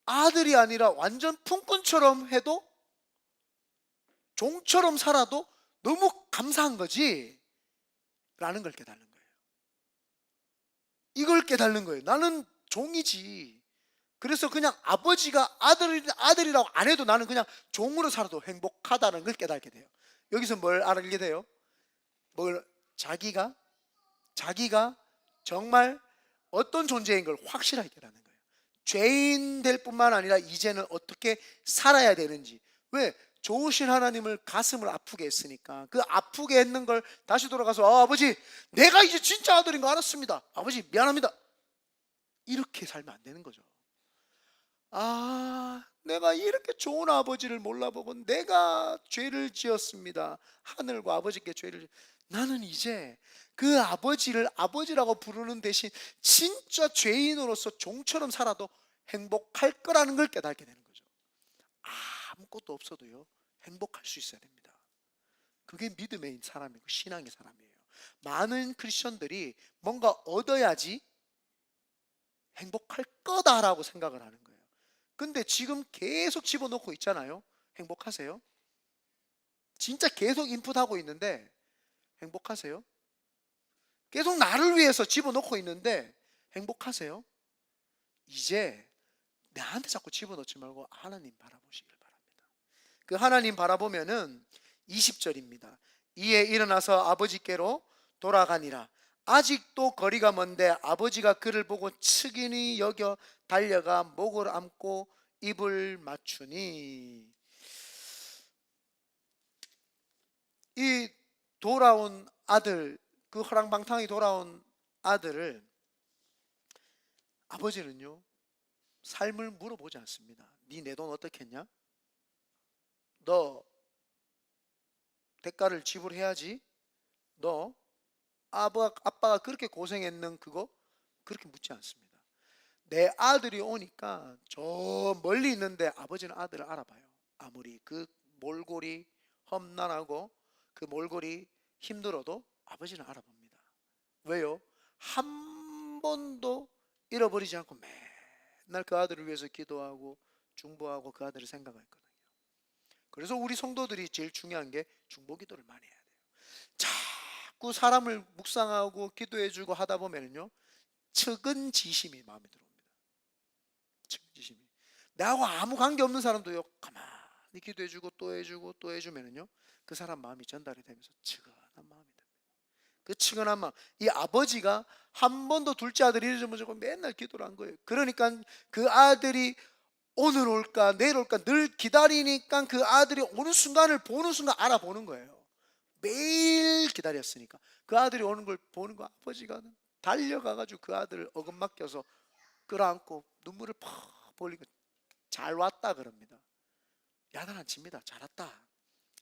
아들이 아니라 완전 품꾼처럼 해도, 종처럼 살아도 너무 감사한 거지 라는 걸 깨닫는 거예요. 이걸 깨닫는 거예요. 나는 종이지. 그래서 그냥 아버지가 아들이라고 안 해도 나는 그냥 종으로 살아도 행복하다는 걸 깨닫게 돼요. 여기서 뭘 알게 돼요? 뭘 자기가 정말 어떤 존재인 걸 확실하게 깨닫는 거예요. 죄인 될 뿐만 아니라 이제는 어떻게 살아야 되는지. 왜? 좋으신 하나님을 가슴을 아프게 했으니까. 그 아프게 했는 걸 다시 돌아가서 아버지, 내가 이제 진짜 아들인 거 알았습니다. 아버지 미안합니다. 이렇게 살면 안 되는 거죠. 내가 이렇게 좋은 아버지를 몰라보고 내가 죄를 지었습니다. 하늘과 아버지께 나는 이제 그 아버지를 아버지라고 부르는 대신 진짜 죄인으로서 종처럼 살아도 행복할 거라는 걸 깨닫게 되는 거죠. 아무것도 없어도요, 행복할 수 있어야 됩니다. 그게 믿음의 사람이고 신앙의 사람이에요. 많은 크리스천들이 뭔가 얻어야지 행복할 거다라고 생각을 하는 거예요. 근데 지금 계속 집어넣고 있잖아요. 행복하세요? 진짜 계속 인풋하고 있는데 행복하세요? 계속 나를 위해서 집어넣고 있는데 행복하세요? 이제 나한테 자꾸 집어넣지 말고 하나님 바라보시길 바랍니다. 그 하나님 바라보면은 20절입니다. 이에 일어나서 아버지께로 돌아가니라. 아직도 거리가 먼데 아버지가 그를 보고 측은히 여겨 달려가 목을 안고 입을 맞추니. 이 돌아온 아들, 그 허랑방탕이 돌아온 아들을 아버지는요, 삶을 물어보지 않습니다. 네 내 돈 어떻게 했냐? 너 대가를 지불해야지. 너 아빠가 그렇게 고생했는 그거 그렇게 묻지 않습니다. 내 아들이 오니까 저 멀리 있는데 아버지는 아들을 알아봐요. 아무리 그 몰골이 험난하고 그 몰골이 힘들어도 아버지는 알아봅니다. 왜요? 한 번도 잃어버리지 않고 맨날 그 아들을 위해서 기도하고 중보하고 그 아들을 생각했거든요. 그래서 우리 성도들이 제일 중요한 게 중보기도를 많이 해야 돼요. 자꾸 사람을 묵상하고 기도해주고 하다 보면요, 측은지심이 마음에 들어옵니다. 측은지심이. 나하고 아무 관계 없는 사람도요, 가만히 기도해주고 또 해주고 또 해주면요, 그 사람 마음이 전달이 되면서 측은한 마음이 됩니다. 그 측은한 마음. 이 아버지가 한 번도 둘째 아들이 잊어버리고 맨날 기도를 한 거예요. 그러니까 그 아들이 오늘 올까 내일 올까 늘 기다리니까 그 아들이 오는 순간을 보는 순간 알아보는 거예요. 매일 기다렸으니까 그 아들이 오는 걸 보는 거, 아버지가 달려가가지고 그 아들을 어금맡겨서 끌어안고 눈물을 퍽 벌리고 잘 왔다 그럽니다. 야단 안 칩니다. 잘 왔다,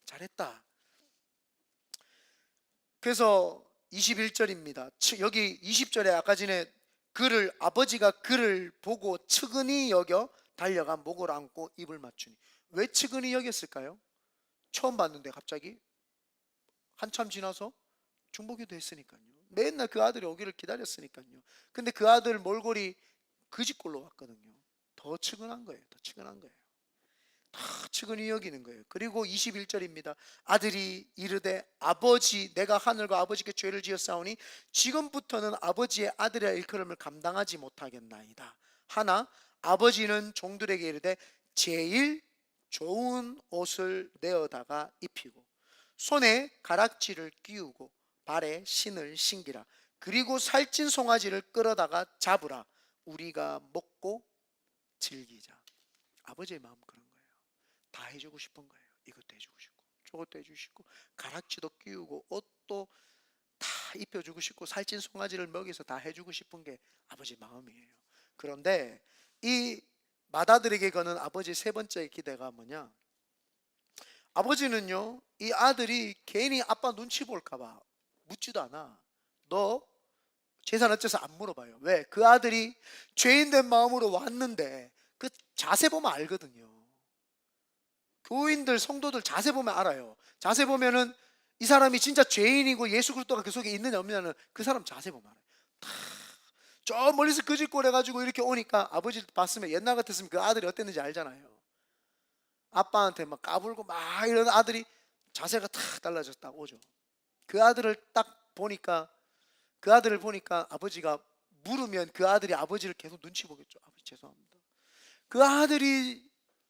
잘했다. 그래서 21절입니다. 여기 20절에 아까 전에 아버지가 그를 보고 측은히 여겨 달려가 목을 안고 입을 맞추니. 왜 측은히 여겼을까요? 처음 봤는데 갑자기 한참 지나서 중보기도 했으니까요. 맨날 그 아들이 오기를 기다렸으니까요. 근데 그 아들 몰골이 그 집골로 왔거든요. 더 측은한 거예요. 더 측은한 거예요. 다 측은히 여기는 거예요. 그리고 21절입니다. 아들이 이르되 아버지, 내가 하늘과 아버지께 죄를 지었사오니 지금부터는 아버지의 아들의 일컬음을 감당하지 못하겠나이다. 하나 아버지는 종들에게 이르되 제일 좋은 옷을 내어다가 입히고 손에 가락지를 끼우고 발에 신을 신기라. 그리고 살찐 송아지를 끌어다가 잡으라. 우리가 먹고 즐기자. 아버지의 마음 그런 거예요. 다 해주고 싶은 거예요. 이것도 해주고 싶고 저것도 해주고 싶고 가락지도 끼우고 옷도 다 입혀주고 싶고 살찐 송아지를 먹여서 다 해주고 싶은 게 아버지 마음이에요. 그런데 이 맏아들에게 거는 아버지의 세 번째 기대가 뭐냐? 아버지는요, 이 아들이 괜히 아빠 눈치 볼까봐 묻지도 않아. 너 재산 어째서 안 물어봐요. 왜? 그 아들이 죄인된 마음으로 왔는데 그 자세 보면 알거든요. 교인들, 성도들 자세 보면 알아요. 자세 보면은 이 사람이 진짜 죄인이고 예수 그리스도가 그 속에 있느냐 없느냐는 그 사람 자세 보면 알아요. 저 멀리서 거짓골 해가지고 이렇게 오니까 아버지 봤으면 옛날 같았으면 그 아들이 어땠는지 알잖아요. 아빠한테 막 까불고 막 이런 아들이 자세가 탁 달라져서 딱 오죠. 그 아들을 보니까 아버지가 물으면 그 아들이 아버지를 계속 눈치 보겠죠. 아버지 죄송합니다. 그 아들이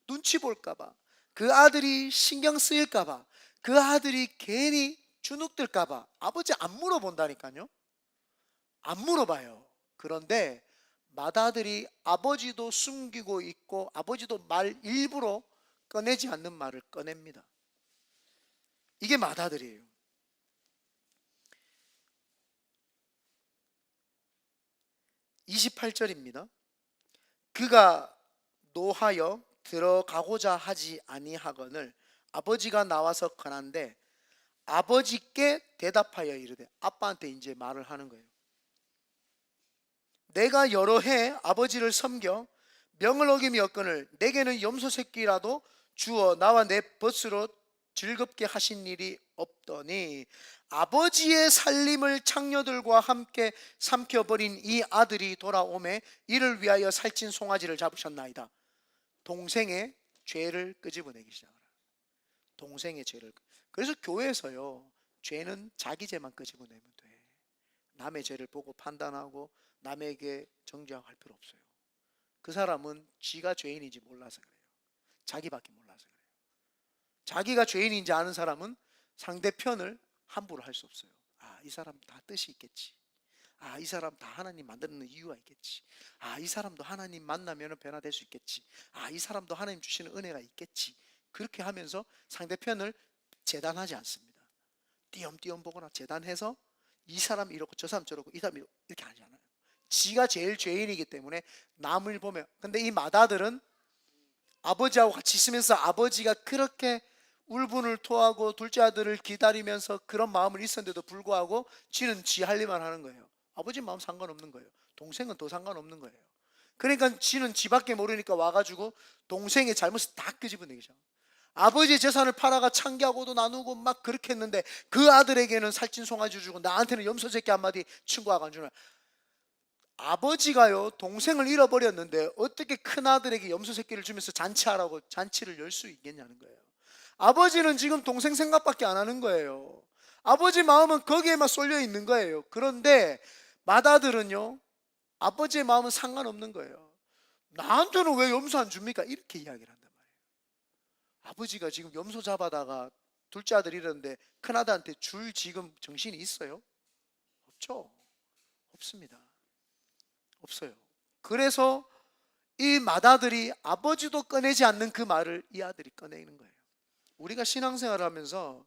눈치 볼까봐, 그 아들이 신경 쓰일까봐, 그 아들이 괜히 주눅들까봐 아버지 안 물어본다니까요. 안 물어봐요. 그런데 맏아들이 아버지도 숨기고 있고 아버지도 말 일부러 꺼내지 않는 말을 꺼냅니다. 이게 맏아들이에요. 28절입니다. 그가 노하여 들어가고자 하지 아니하거늘 아버지가 나와서 권한데 아버지께 대답하여 이르되, 아빠한테 이제 말을 하는 거예요. 내가 여러 해 아버지를 섬겨 명을 어김이었거늘 내게는 염소 새끼라도 주어 나와 내 벗으로 즐겁게 하신 일이 없더니 아버지의 살림을 창녀들과 함께 삼켜버린 이 아들이 돌아오매 이를 위하여 살찐 송아지를 잡으셨나이다. 동생의 죄를 끄집어내기 시작하라. 동생의 죄를. 그래서 교회에서요, 죄는 자기 죄만 끄집어내면 돼. 남의 죄를 보고 판단하고 남에게 정죄할 필요 없어요. 그 사람은 지가 죄인인지 몰라서 그래요. 자기밖에 몰라서 그래요. 자기가 죄인인지 아는 사람은 상대편을 함부로 할 수 없어요. 아, 이 사람 다 뜻이 있겠지. 아, 이 사람 다 하나님 만드는 이유가 있겠지. 아, 이 사람도 하나님 만나면 변화될 수 있겠지. 아, 이 사람도 하나님 주시는 은혜가 있겠지. 그렇게 하면서 상대편을 재단하지 않습니다. 띄엄띄엄 보거나 재단해서 이 사람 이렇고 저 사람 저렇고 이 사람 이렇게 하지 않아요. 지가 제일 죄인이기 때문에 남을 보면. 근데 이 맏아들은 아버지하고 같이 있으면서 아버지가 그렇게 울분을 토하고 둘째 아들을 기다리면서 그런 마음을 있었는데도 불구하고 지는 지 할 일만 하는 거예요. 아버지 마음 상관없는 거예요. 동생은 더 상관없는 거예요. 그러니까 지는 지밖에 모르니까 와가지고 동생의 잘못을 다 끄집어내기 시작. 아버지의 재산을 팔아가 창기하고도 나누고 막 그렇게 했는데 그 아들에게는 살찐 송아지 주고 나한테는 염소 새끼 한마디 친구하고 안 주는. 아버지가요 동생을 잃어버렸는데 어떻게 큰아들에게 염소 새끼를 주면서 잔치하라고 잔치를 열 수 있겠냐는 거예요. 아버지는 지금 동생 생각밖에 안 하는 거예요. 아버지 마음은 거기에만 쏠려 있는 거예요. 그런데 맏아들은요, 아버지의 마음은 상관없는 거예요. 나한테는 왜 염소 안 줍니까? 이렇게 이야기를 한단 말이에요. 아버지가 지금 염소 잡아다가 둘째 아들 잃었는데 큰아들한테 줄 지금 정신이 있어요? 없죠. 없습니다. 없어요. 그래서 이 맏아들이 아버지도 꺼내지 않는 그 말을 이 아들이 꺼내는 거예요. 우리가 신앙생활을 하면서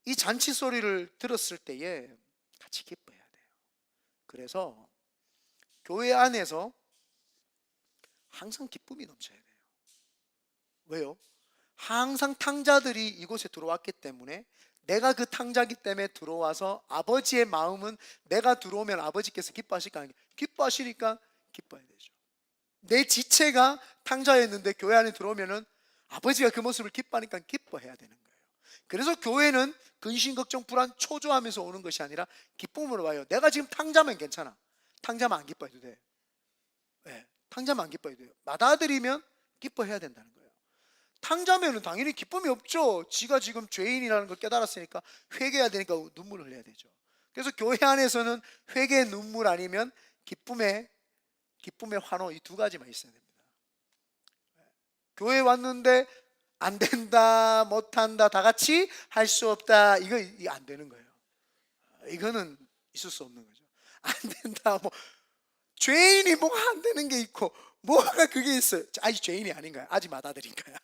이 잔치 소리를 들었을 때에 같이 기뻐해야 돼요. 그래서 교회 안에서 항상 기쁨이 넘쳐야 돼요. 왜요? 항상 탕자들이 이곳에 들어왔기 때문에 내가 그 탕자기 때문에 들어와서 아버지의 마음은 내가 들어오면 아버지께서 기뻐하실까? 기뻐하시니까 기뻐해야 되죠. 내 지체가 탕자였는데 교회 안에 들어오면은 아버지가 그 모습을 기뻐하니까 기뻐해야 되는 거예요. 그래서 교회는 근심, 걱정, 불안, 초조하면서 오는 것이 아니라 기쁨으로 와요. 내가 지금 탕자면 괜찮아. 탕자만 안 기뻐해도 돼. 네, 탕자만 안 기뻐해도 돼요. 맏아들이면 기뻐해야 된다는 거예요. 탕자면은 당연히 기쁨이 없죠. 지가 지금 죄인이라는 걸 깨달았으니까 회개해야 되니까 눈물을 흘려야 되죠. 그래서 교회 안에서는 회개의 눈물 아니면 기쁨의 환호, 이 두 가지만 있어야 됩니다. 교회 왔는데 안 된다, 못한다, 다 같이 할 수 없다, 이거 안 되는 거예요. 이거는 있을 수 없는 거죠. 안 된다, 뭐 죄인이 뭐가 안 되는 게 있고 뭐가 그게 있어요. 아직 죄인이 아닌가요? 아직 맏아들인가요?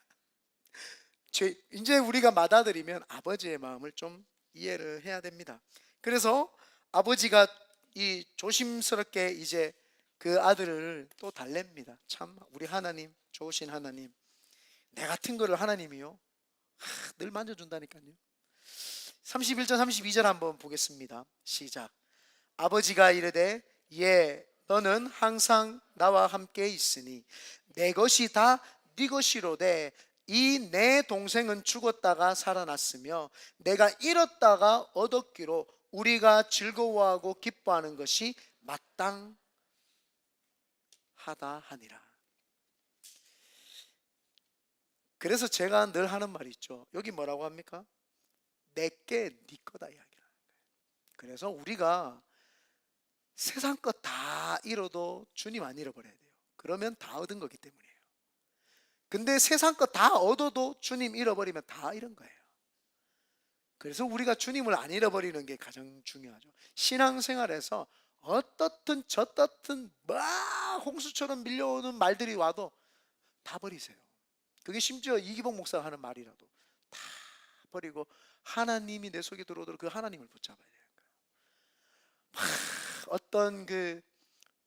이제 우리가 맏아들이면 아버지의 마음을 좀 이해를 해야 됩니다. 그래서 아버지가 이 조심스럽게 이제 그 아들을 또 달랩니다. 참 우리 하나님 좋으신 하나님, 내 같은 거를 하나님이요 늘 만져준다니까요. 31절 32절 한번 보겠습니다. 시작. 아버지가 이르되 예 너는 항상 나와 함께 있으니 내 것이 다 네 것이로되 이 내 동생은 죽었다가 살아났으며 내가 잃었다가 얻었기로 우리가 즐거워하고 기뻐하는 것이 마땅하다 하니라. 그래서 제가 늘 하는 말이 있죠. 여기 뭐라고 합니까? 내게 네 거다 이야기하는 거예요. 그래서 우리가 세상 것 다 잃어도 주님 안 잃어버려야 돼요. 그러면 다 얻은 거기 때문이에요. 근데 세상 것 다 얻어도 주님 잃어버리면 다 잃은 거예요. 그래서 우리가 주님을 안 잃어버리는 게 가장 중요하죠. 신앙생활에서 어떻든 저떻든 막 홍수처럼 밀려오는 말들이 와도 다 버리세요. 그게 심지어 이기복 목사가 하는 말이라도 다 버리고 하나님이 내 속에 들어오도록 그 하나님을 붙잡아야 돼요. 어떤 그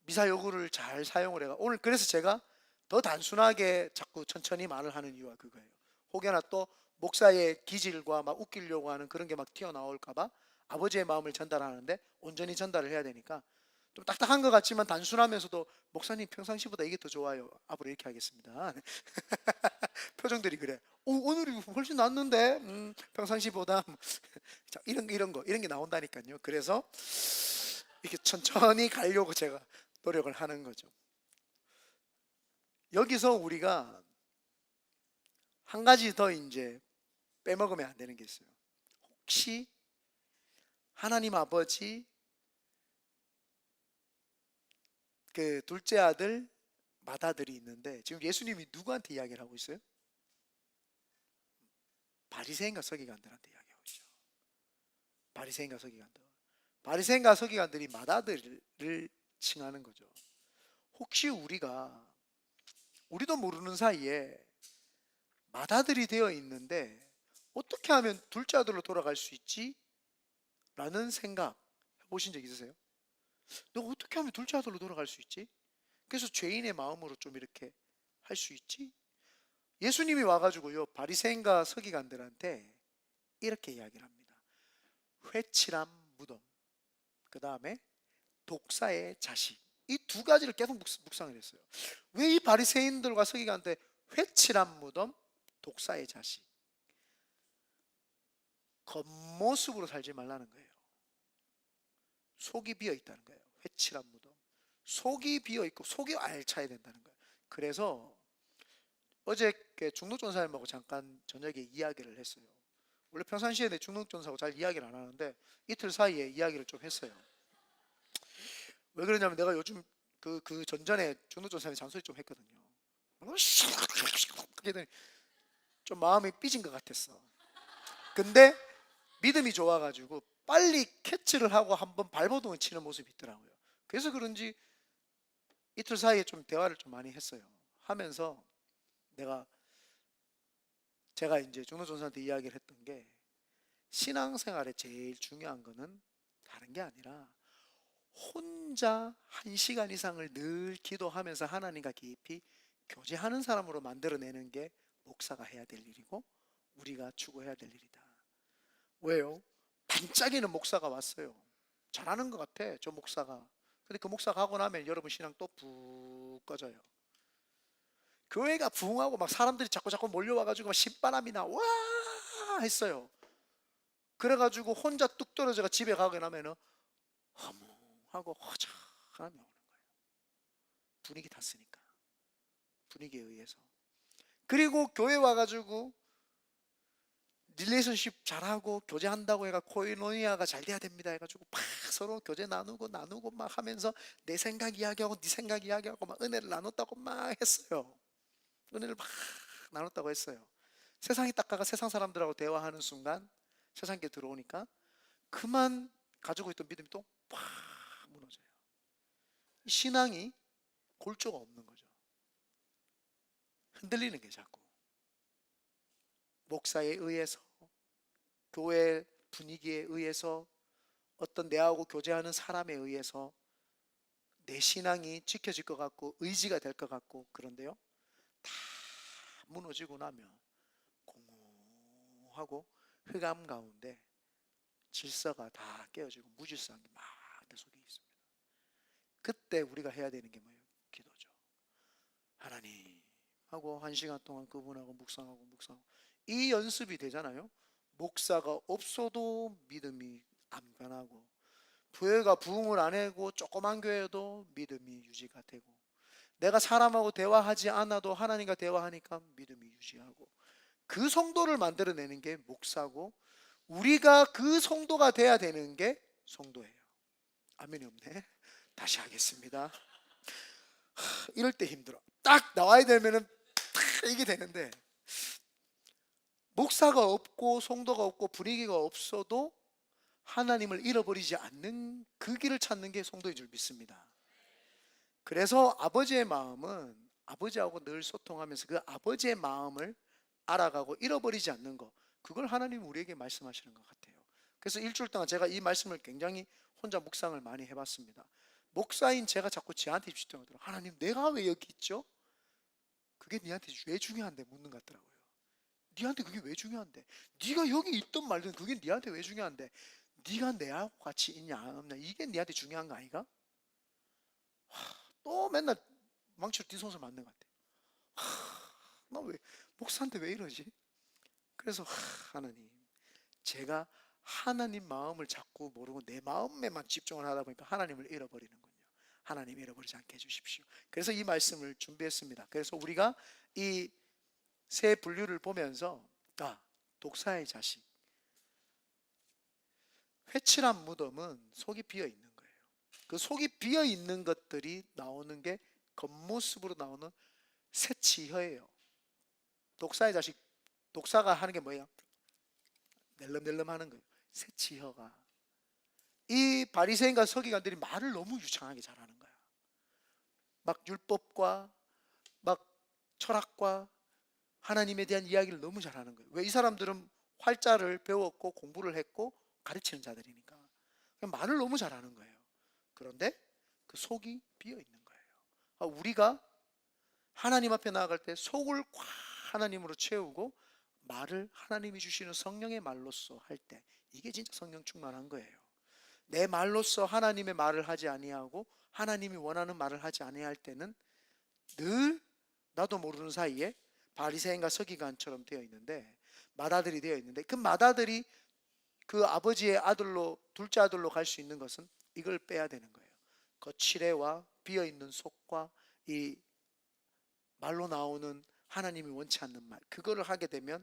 미사 여구를 잘 사용을 해가 오늘 그래서 제가 더 단순하게 자꾸 천천히 말을 하는 이유가 그거예요. 혹여나 또 목사의 기질과 막 웃기려고 하는 그런 게 막 튀어나올까봐 아버지의 마음을 전달하는데 온전히 전달을 해야 되니까 좀 딱딱한 것 같지만 단순하면서도 목사님 평상시보다 이게 더 좋아요. 앞으로 이렇게 하겠습니다. 표정들이 그래. 오늘이 훨씬 낫는데 평상시보다 자, 이런 게 나온다니까요. 그래서 이렇게 천천히 가려고 제가 노력을 하는 거죠. 여기서 우리가 한 가지 더 이제 빼먹으면 안 되는 게 있어요. 혹시 하나님 아버지 그 둘째 아들 맏아들이 있는데 지금 예수님이 누구한테 이야기를 하고 있어요? 바리새인과 서기관들한테 이야기하고 있죠. 바리새인과 서기관들. 바리새인과 서기관들이 맏아들을 칭하는 거죠. 혹시 우리도 모르는 사이에 맏아들이 되어 있는데 어떻게 하면 둘째 아들로 돌아갈 수 있지? 라는 생각 해보신 적 있으세요? 내가 어떻게 하면 둘째 아들로 돌아갈 수 있지? 그래서 죄인의 마음으로 좀 이렇게 할 수 있지? 예수님이 와가지고요 바리새인과 서기관들한테 이렇게 이야기를 합니다. 회칠한 무덤, 그 다음에 독사의 자식, 이 두 가지를 계속 묵상을 했어요. 왜 이 바리새인들과 서기관한테 회칠한 무덤, 독사의 자식, 겉모습으로 살지 말라는 거예요. 속이 비어 있다는 거예요. 회칠한 무덤, 속이 비어 있고 속이 알차야 된다는 거예요. 그래서 어제 중독전사님하고 잠깐 저녁에 이야기를 했어요. 원래 평상시에 내 중독전사하고 잘 이야기를 안 하는데 이틀 사이에 이야기를 좀 했어요. 왜 그러냐면 내가 요즘 그 전전에 중독전사님 잔소리 좀 했거든요. 그랬더니 좀 마음이 삐진 것 같았어. 근데 믿음이 좋아가지고 빨리 캐치를 하고 한번 발버둥을 치는 모습이 있더라고요. 그래서 그런지 이틀 사이에 좀 대화를 좀 많이 했어요. 하면서 제가 이제 중노전사한테 이야기를 했던 게 신앙생활에 제일 중요한 거는 다른 게 아니라 혼자 1시간 이상을 늘 기도하면서 하나님과 깊이 교제하는 사람으로 만들어내는 게 목사가 해야 될 일이고 우리가 추구해야 될 일이다. 왜요? 반짝이는 목사가 왔어요. 잘하는 것 같아 저 목사가. 근데 그 목사가 하고 나면 여러분 신앙 또 푹 꺼져요. 교회가 부흥하고 막 사람들이 자꾸 몰려와가지고 막 신바람이 나와 했어요. 그래가지고 혼자 뚝 떨어져가 집에 가게 나면은 허무하고 허전함이 오는 거예요. 분위기 탔으니까. 분위기에 의해서. 그리고 교회 와가지고 릴레이션십 잘하고 교제한다고 해가 코이노니아가 잘 돼야 됩니다 해가지고 막 서로 교제 나누고 막 하면서 내 생각 이야기하고 네 생각 이야기하고 막 은혜를 나눴다고 막 했어요. 은혜를 막 나눴다고 했어요. 세상이 딱 가가 세상 사람들하고 대화하는 순간 세상에 들어오니까 그만 가지고 있던 믿음이 또 팍 무너져요. 신앙이 골조가 없는 거죠. 흔들리는 게 자꾸 목사에 의해서 교회 분위기에 의해서 어떤 내하고 교제하는 사람에 의해서 내 신앙이 지켜질 것 같고 의지가 될 것 같고 그런데요 다 무너지고 나면 공허하고 흑암 가운데 질서가 다 깨어지고 무질서한 게 막 내 속에 있습니다. 그때 우리가 해야 되는 게 뭐예요? 기도죠. 하나님 하고 1시간 동안 그분하고 묵상하고 이 연습이 되잖아요. 목사가 없어도 믿음이 안 변하고 교회가 부흥을 안 하고 조그만 교회도 믿음이 유지가 되고 내가 사람하고 대화하지 않아도 하나님과 대화하니까 믿음이 유지하고 그 성도를 만들어내는 게 목사고 우리가 그 성도가 돼야 되는 게 성도예요. 아멘이 없네. 다시 하겠습니다. 이럴 때 힘들어. 딱 나와야 되면은 딱 이게 되는데, 목사가 없고 성도가 없고 분위기가 없어도 하나님을 잃어버리지 않는 그 길을 찾는 게 성도인 줄 믿습니다. 그래서 아버지의 마음은 아버지하고 늘 소통하면서 그 아버지의 마음을 알아가고 잃어버리지 않는 거, 그걸 하나님 우리에게 말씀하시는 것 같아요. 그래서 일주일 동안 제가 이 말씀을 굉장히 혼자 묵상을 많이 해봤습니다. 목사인 제가 자꾸 지한테 집중하더라고요. 하나님, 내가 왜 여기 있죠? 그게 니한테 왜 중요한데 묻는 것 같더라고요. 니한테 그게 왜 중요한데? 네가 여기 있든 말든 그게 니한테 왜 중요한데? 네가 내하고 같이 있냐 없냐, 이게 니한테 중요한 거 아이가? 또 맨날 망치로 뒤통수 맞는 것 같아. 나 왜 목사한테 왜 이러지? 그래서 하나님, 제가 하나님 마음을 자꾸 모르고 내 마음에만 집중을 하다 보니까 하나님을 잃어버리는군요. 하나님 잃어버리지 않게 해주십시오. 그래서 이 말씀을 준비했습니다. 그래서 우리가 이 세 분류를 보면서, 독사의 자식, 회칠한 무덤은 속이 비어 있는 거예요. 그 속이 비어 있는 것들이 나오는 게 겉모습으로 나오는 새치혀예요. 독사의 자식, 독사가 하는 게 뭐예요? 낼름낼름 하는 거예요. 새치혀가. 이 바리새인과 서기관들이 말을 너무 유창하게 잘하는 거야. 막 율법과 막 철학과 하나님에 대한 이야기를 너무 잘하는 거예요. 왜? 이 사람들은 활자를 배웠고 공부를 했고 가르치는 자들이니까 말을 너무 잘하는 거예요. 그런데 그 속이 비어 있는 거예요. 우리가 하나님 앞에 나아갈 때 속을 꽉 하나님으로 채우고 말을 하나님이 주시는 성령의 말로써 할 때, 이게 진짜 성령 충만한 거예요. 내 말로써 하나님의 말을 하지 아니하고 하나님이 원하는 말을 하지 아니할 때는 늘 나도 모르는 사이에 바리새인과 서기관처럼 되어 있는데, 맏아들이 되어 있는데, 그 맏아들이 그 아버지의 아들로, 둘째 아들로 갈 수 있는 것은 이걸 빼야 되는 거예요. 거칠애와 비어있는 속과 이 말로 나오는 하나님이 원치 않는 말, 그거를 하게 되면,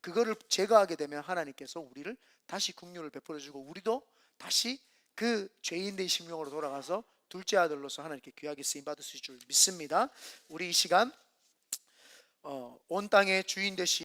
그거를 제거하게 되면 하나님께서 우리를 다시 긍휼을 베풀어 주고 우리도 다시 그 죄인된 심령으로 돌아가서 둘째 아들로서 하나님께 귀하게 쓰임 받을 수 있을 줄 믿습니다. 우리 이 시간 온 땅의 주인 되시